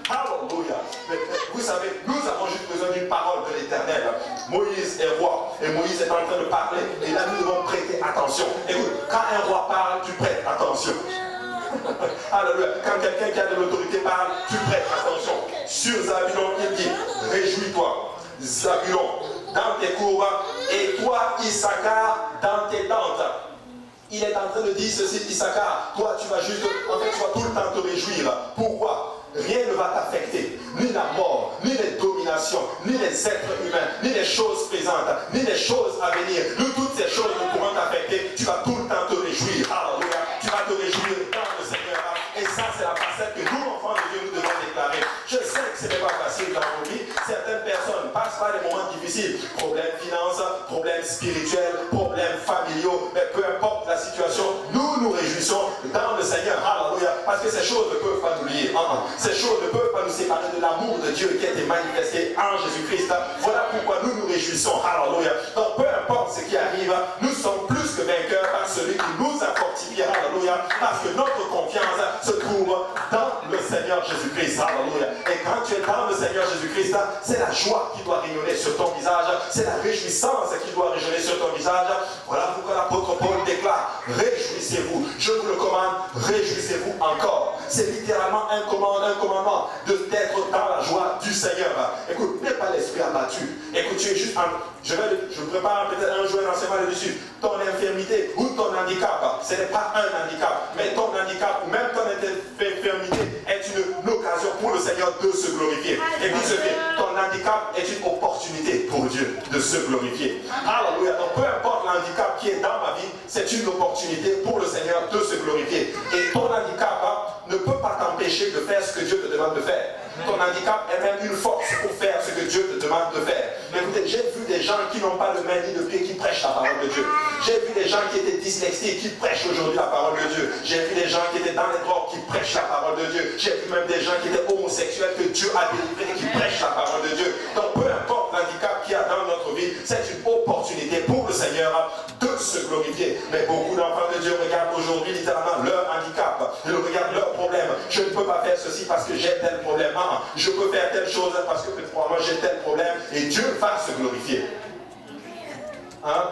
Alléluia. Vous savez, nous avons juste besoin d'une parole de l'Éternel. Moïse est roi et Moïse est en train de parler et là nous devons prêter attention. Écoute, quand un roi parle, tu prêtes attention. Alléluia. Quand quelqu'un qui a de l'autorité parle, tu prêtes attention. Sur Zabulon, il dit, réjouis-toi, Zabulon, dans tes courbes, et toi, Issachar, dans tes tentes. Il est en train de dire ceci, Issachar, toi tu vas juste, en fait tu vas tout le temps te réjouir. Pourquoi? Rien ne va t'affecter, ni la mort, ni les dominations, ni les êtres humains, ni les choses présentes, ni les choses à venir. Nous, toutes ces choses ne pourront t'affecter, tu vas tout le temps te réjouir. Alléluia. Tu vas te réjouir dans le Seigneur. Et ça, c'est la facette que nous, enfants de Dieu, nous devons déclarer. Je sais que ce n'est pas facile dans nos vies. Certaines personnes passent par des moments difficiles. Problèmes finances, problèmes spirituels, problèmes familiaux, mais peu importe la situation, nous nous réjouissons dans le Seigneur. Alléluia. Parce que ces choses ne peuvent pas nous lier. Ces choses ne peuvent pas nous séparer de l'amour de Dieu qui a été manifesté en Jésus-Christ. Voilà pourquoi nous nous réjouissons. Alléluia. Donc peu importe ce qui arrive, nous sommes plus que vainqueurs par celui qui nous a fortifiés. Alléluia. Parce que notre confiance se trouve dans le Seigneur Jésus-Christ. Alléluia. Et quand tu es dans le Seigneur Jésus-Christ, c'est la joie qui doit rayonner sur ton visage. C'est la réjouissance qui doit rayonner sur ton visage. Voilà pourquoi l'apôtre Paul déclare, réjouissez-vous. Je vous le commande, réjouissez-vous encore. C'est littéralement un commandement d'être dans la joie du Seigneur. Écoute, n'aie pas l'esprit abattu. Écoute, tu es juste je prépare peut-être un jour un enseignement là-dessus. Ton infirmité ou ton handicap, ce n'est pas un handicap, mais ton handicap ou même ton infirmité est une occasion pour le Seigneur de se glorifier. Écoute ce fait, ton handicap est une opportunité pour Dieu de se glorifier. Alléluia. Donc peu importe l'handicap qui est dans ma vie, c'est une opportunité pour le Seigneur de se glorifier. Et ton handicap ne peut pas t'empêcher de faire ce que Dieu te demande de faire. Ton handicap est même une force pour faire ce que Dieu te demande de faire. Mais écoutez, j'ai vu des gens qui n'ont pas de main ni de pied qui prêchent la parole de Dieu. J'ai vu des gens qui étaient dyslexiques qui prêchent aujourd'hui la parole de Dieu. J'ai vu des gens qui étaient dans les drogues qui prêchent la parole de Dieu. J'ai vu même des gens qui étaient homosexuels que Dieu a délivrés qui prêchent la parole de Dieu. Donc peu importe l'handicap qu'il y a dans notre vie, c'est une opportunité pour le Seigneur de se glorifier. Mais beaucoup d'enfants de Dieu regardent aujourd'hui littéralement leur handicap. Ils regardent leurs problèmes. Je ne peux pas faire ceci parce que j'ai tel problème. Je peux faire telle chose parce que moi j'ai tel problème et Dieu va se glorifier. Hein?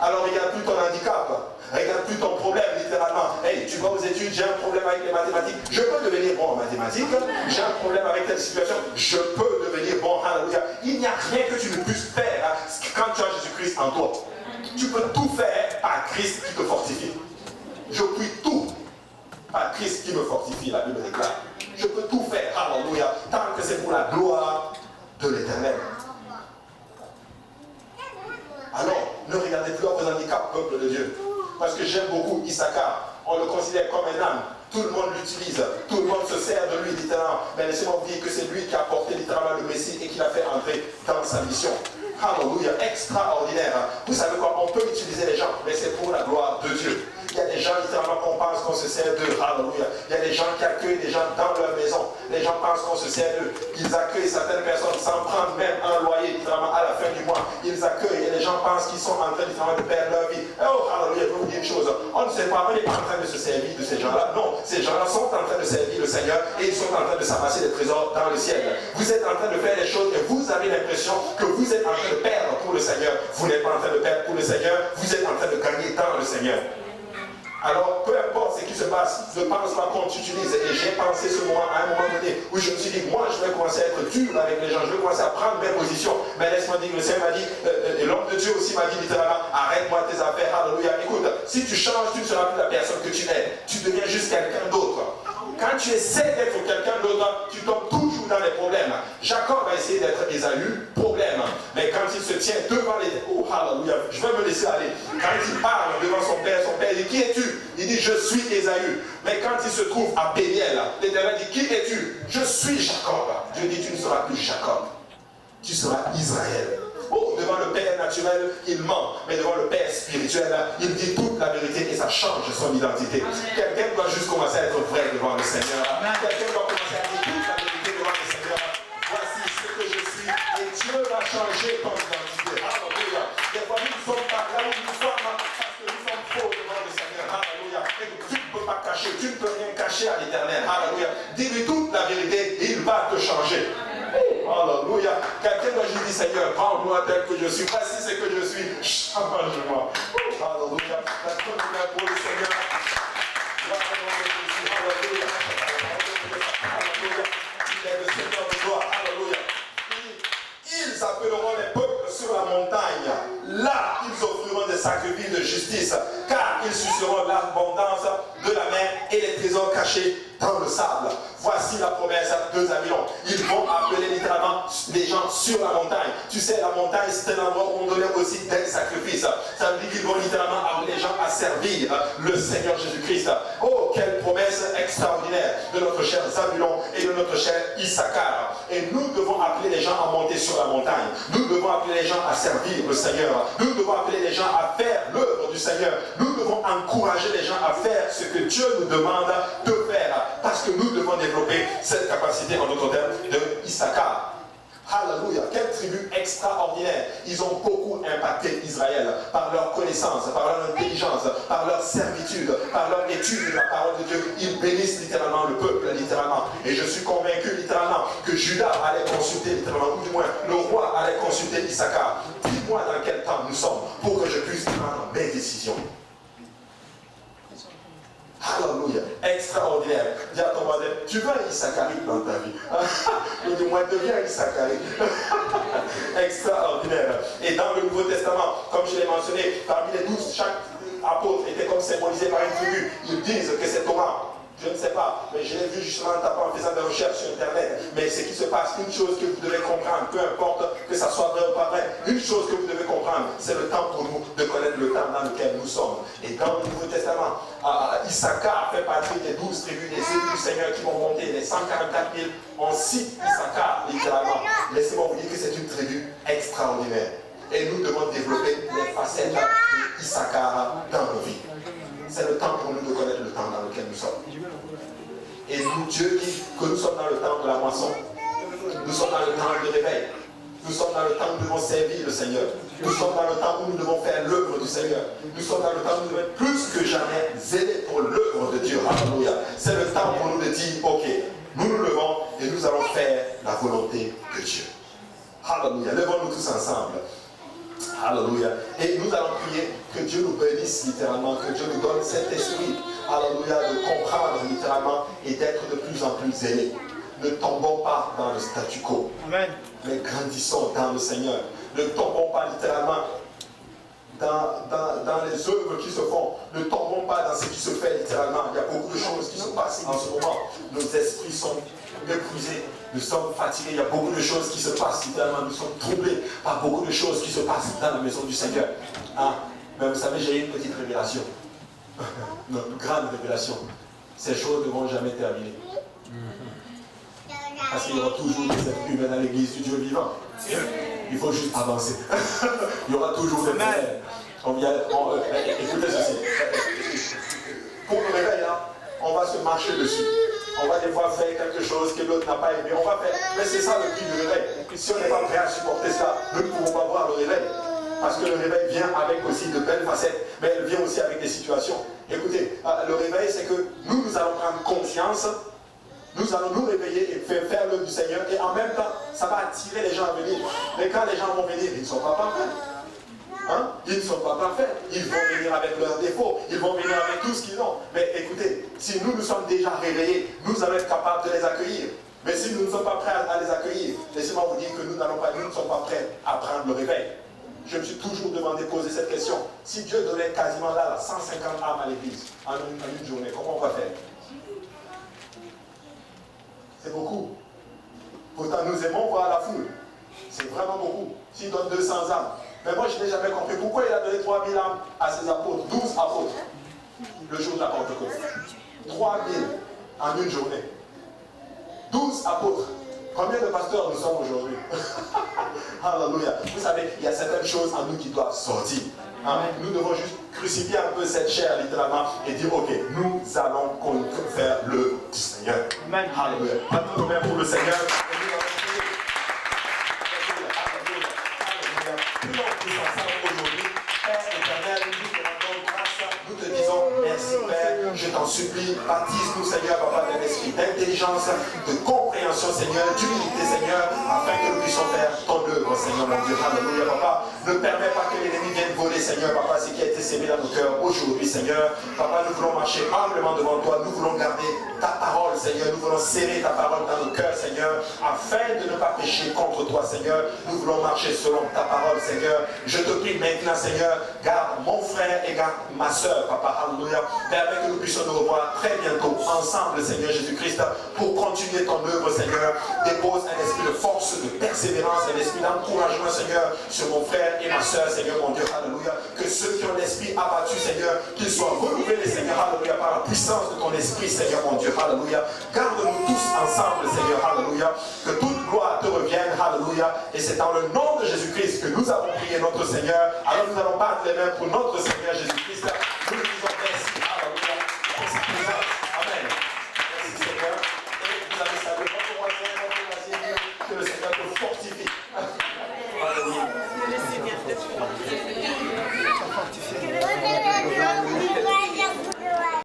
Alors regarde plus ton handicap, regarde plus ton problème littéralement. Hey, tu vas aux études, j'ai un problème avec les mathématiques, je peux devenir bon en mathématiques, j'ai un problème avec telle situation, je peux devenir bon, alléluia. Il n'y a rien que tu ne puisses faire quand tu as Jésus-Christ en toi. Tu peux tout faire par Christ qui te fortifie. Je puis tout par Christ qui me fortifie, la Bible déclare. Je peux tout faire, alléluia, tant que c'est pour la gloire de l'Éternel. Alors, ne regardez plus à vos handicaps, peuple de Dieu. Parce que j'aime beaucoup Issachar. On le considère comme un âme. Tout le monde l'utilise. Tout le monde se sert de lui, littéralement. Mais laissez-moi vous dire que c'est lui qui a porté littéralement le Messie et qui l'a fait entrer dans sa mission. Alléluia, extraordinaire. Vous savez quoi, on peut utiliser les gens, mais c'est pour la gloire de Dieu. Il y a des gens littéralement qu'on pense qu'on se sert d'eux. Alléluia. Il y a des gens qui accueillent des gens dans leur maison. Les gens pensent qu'on se sert d'eux. Ils accueillent certaines personnes sans prendre même un loyer littéralement à la fin du mois. Ils accueillent et les gens pensent qu'ils sont en train littéralement de perdre leur vie. Oh, alléluia, je vais vous dire une chose. On ne sait pas, on n'est pas en train de se servir de ces gens-là. Non, ces gens-là sont en train de servir le Seigneur et ils sont en train de s'amasser des trésors dans le ciel. Vous êtes en train de faire les choses et vous avez l'impression que vous êtes en train de perdre pour le Seigneur. Vous n'êtes pas en train de perdre pour le Seigneur, vous êtes en train de gagner dans le Seigneur. Alors, peu importe ce qui se passe, ne pense pas qu'on t'utilise. Et j'ai pensé ce moment à un moment donné où je me suis dit, moi je vais commencer à être dur avec les gens, je vais commencer à prendre mes positions. Mais laisse-moi dire, le Seigneur m'a dit, et l'homme de Dieu aussi m'a dit littéralement, arrête-moi tes affaires, alléluia. Écoute, si tu changes, tu ne seras plus la personne que tu es. Tu deviens juste quelqu'un d'autre. Quand tu essaies d'être quelqu'un d'autre, tu tombes toujours dans les problèmes. Jacob a essayé d'être Ésaü, problème. Mais quand il se tient devant les... Oh, alléluia, je vais me laisser aller. Quand il parle devant son père dit, qui es-tu? Il dit, je suis Ésaü. Mais quand il se trouve à Péniel, l'Éternel dit, qui es-tu? Je suis Jacob. Dieu dit, tu ne seras plus Jacob. Tu seras Israël. Oh, devant le Père naturel, il ment. Mais devant le Père spirituel, il dit toute la vérité et ça change son identité. Quelqu'un doit juste commencer à être vrai devant le Seigneur. Quelqu'un doit commencer à dire toute la vérité devant le Seigneur. Voici ce que je suis et Dieu va changer ton identité. Alléluia. Des fois, nous ne sommes pas là où nous sommes parce que nous sommes faux devant le Seigneur. Alléluia. Et que tu ne peux pas cacher, tu ne peux rien cacher à l'Éternel. Alléluia. Dis-lui toute la vérité et il va te changer. Alléluia. Quelqu'un doit juste dire, Seigneur, prends-moi tel que je suis. Voici ce que je suis. Change-moi. Alléluia. La première pour le Seigneur. Alléluia. Alléluia. Il est le Seigneur de gloire. Alléluia. Ils appelleront les peuples sur la montagne. Là, ils offriront des sacrifices de justice, car ils suceront l'abondance de la mer et les trésors cachés dans le sable. Voici la promesse de Zabulon. Ils vont appeler littéralement les gens sur la montagne. Tu sais, la montagne, c'est un endroit où on donnait aussi des sacrifices. Ça veut dire qu'ils vont littéralement appeler les gens à servir le Seigneur Jésus-Christ. Oh, quelle promesse extraordinaire de notre cher Zabulon et de notre cher Issachar. Et nous devons appeler les gens à monter sur la montagne. Nous devons appeler les gens à servir le Seigneur. Nous devons appeler les gens à faire l'œuvre du Seigneur. Nous devons encourager les gens à faire ce que Dieu nous demande de faire. Parce que nous devons développer cette capacité en d'autres termes de Issachar. Alléluia, quelle tribu extraordinaire. Ils ont beaucoup impacté Israël par leur connaissance, par leur intelligence, par leur servitude, par leur étude de la parole de Dieu. Ils bénissent littéralement le peuple, littéralement. Et je suis convaincu littéralement que Judas allait consulter littéralement, ou du moins le roi allait consulter Issachar. Dis-moi dans quel temps nous sommes pour que je puisse prendre mes décisions. Alléluia, extraordinaire. Dis à ton voisin, tu veux un Issacharite dans ta vie. Ou du moins, deviens un Issacharite. Extraordinaire. Et dans le Nouveau Testament, comme je l'ai mentionné, parmi les 12, chaque apôtre était comme symbolisé par une tribu. Ils disent que c'est Thomas. Je ne sais pas, mais je l'ai vu justement en tapant, en faisant des recherches sur Internet. Mais ce qui se passe, une chose que vous devez comprendre, peu importe que ça soit vrai ou pas vrai, une chose que vous devez comprendre, c'est le temps pour nous de connaître le temps dans lequel nous sommes. Et dans le Nouveau Testament, Issachar fait partie des 12 tribus des élus du Seigneur qui vont monter, les 144 000. On cite Issachar littéralement. Laissez-moi vous dire que c'est une tribu extraordinaire. Et nous devons développer les facettes d'Issachar dans nos vies. C'est le temps pour nous de connaître le temps dans lequel nous sommes. Et nous, Dieu dit que nous sommes dans le temps de la moisson. Nous sommes dans le temps de réveil. Nous sommes dans le temps où nous devons servir le Seigneur. Nous sommes dans le temps où nous devons faire l'œuvre du Seigneur. Nous sommes dans le temps où nous devons être plus que jamais zélés pour l'œuvre de Dieu. Alléluia. C'est le temps pour nous de dire, ok, nous nous levons et nous allons faire la volonté de Dieu. Alléluia. Levons-nous tous ensemble. Alléluia. Et nous allons prier que Dieu nous bénisse littéralement, que Dieu nous donne cet esprit, alléluia, de comprendre littéralement et d'être de plus en plus zélés. Ne tombons pas dans le statu quo. Amen. Mais grandissons dans le Seigneur. Ne tombons pas littéralement dans les œuvres qui se font. Ne tombons pas dans ce qui se fait littéralement. Il y a beaucoup de choses qui se passent en ce moment. Nos esprits sont épuisés. Nous sommes fatigués. Il y a beaucoup de choses qui se passent littéralement. Nous sommes troublés par beaucoup de choses qui se passent dans la maison du Seigneur. Hein? Mais vous savez, j'ai une petite révélation. Une grande révélation. Ces choses ne vont jamais terminer. Parce qu'il y aura toujours des êtres humains dans l'église du Dieu vivant. Il faut juste avancer. Il y aura toujours des problèmes. Écoutez ceci. Pour le réveil, hein, on va se marcher dessus. On va des fois faire quelque chose que l'autre n'a pas aimé. On va faire. Mais c'est ça le prix du réveil. Si on n'est pas prêt à supporter ça, nous ne pouvons pas voir le réveil. Parce que le réveil vient avec aussi de belles facettes, mais elle vient aussi avec des situations. Écoutez, le réveil, c'est que nous allons prendre conscience. Nous allons nous réveiller et faire l'œuvre du Seigneur. Et en même temps, ça va attirer les gens à venir. Mais quand les gens vont venir, ils ne sont pas parfaits. Hein? Ils ne sont pas parfaits. Ils vont venir avec leurs défauts. Ils vont venir avec tout ce qu'ils ont. Mais écoutez, si nous sommes déjà réveillés, nous allons être capables de les accueillir. Mais si nous ne sommes pas prêts à les accueillir, laissez-moi vous dire que nous ne sommes pas prêts à prendre le réveil. Je me suis toujours demandé, poser cette question. Si Dieu donnait quasiment là 150 âmes à l'église en une journée, comment on va faire? C'est beaucoup. Pourtant, nous aimons voir la foule. C'est vraiment beaucoup. S'il donne 200 âmes. Mais moi, je n'ai jamais compris pourquoi il a donné 3000 âmes à ses apôtres, 12 apôtres, le jour de la Pentecôte. 3000 en une journée. 12 apôtres. Combien de pasteurs nous sommes aujourd'hui? Alléluia. Vous savez, il y a certaines choses en nous qui doivent sortir. Hein? Nous devons juste crucifier un peu cette chair littéralement et dire, ok, nous allons faire le Seigneur. Amen. Alléluia. Battons nos mains pour le Seigneur. Et nous allons prier. Alléluia. Alléluia. Prions tous ensemble aujourd'hui. Père éternel, nous te rendons grâce. Nous te disons merci Père. Je t'en supplie, baptise-nous Seigneur, Papa, d'un esprit d'intelligence, de compréhension Seigneur, d'humilité Seigneur, afin que nous puissions faire ton œuvre Seigneur mon Dieu. Alléluia Papa. Ne permets pas que l'ennemi vienne voler Seigneur Papa ce qui a été sémé dans nos cœurs aujourd'hui Seigneur. Papa, nous voulons marcher humblement devant toi, nous voulons garder ta parole Seigneur, nous voulons serrer ta parole dans nos cœurs Seigneur, afin de ne pas pécher contre toi Seigneur. Nous voulons marcher selon ta parole Seigneur. Je te prie maintenant Seigneur, garde mon frère et garde ma soeur Papa. Alléluia. Permets que nous puissions nous revoir très bientôt ensemble Seigneur Jésus-Christ pour continuer ton œuvre Seigneur. Dépose un esprit de force, de persévérance, un esprit d'encouragement Seigneur sur mon frère et ma soeur Seigneur mon Dieu. Alléluia. Que ceux qui ont l'esprit abattu Seigneur, qu'ils soient renouvelés Seigneur. Alléluia. Par la puissance de ton esprit Seigneur mon Dieu. Alléluia. Garde-nous tous ensemble Seigneur. Alléluia. Que toute gloire te revienne. Alléluia. Et c'est dans le nom de Jésus-Christ que nous avons prié notre Seigneur. Alors nous allons battre les mains pour notre Seigneur Jésus-Christ. Nous lui disons merci. Alléluia. Amen. Merci Seigneur. Et vous avez salué votre voisin, que le Seigneur te fortifie. Alléluia. Que le Seigneur te fortifie.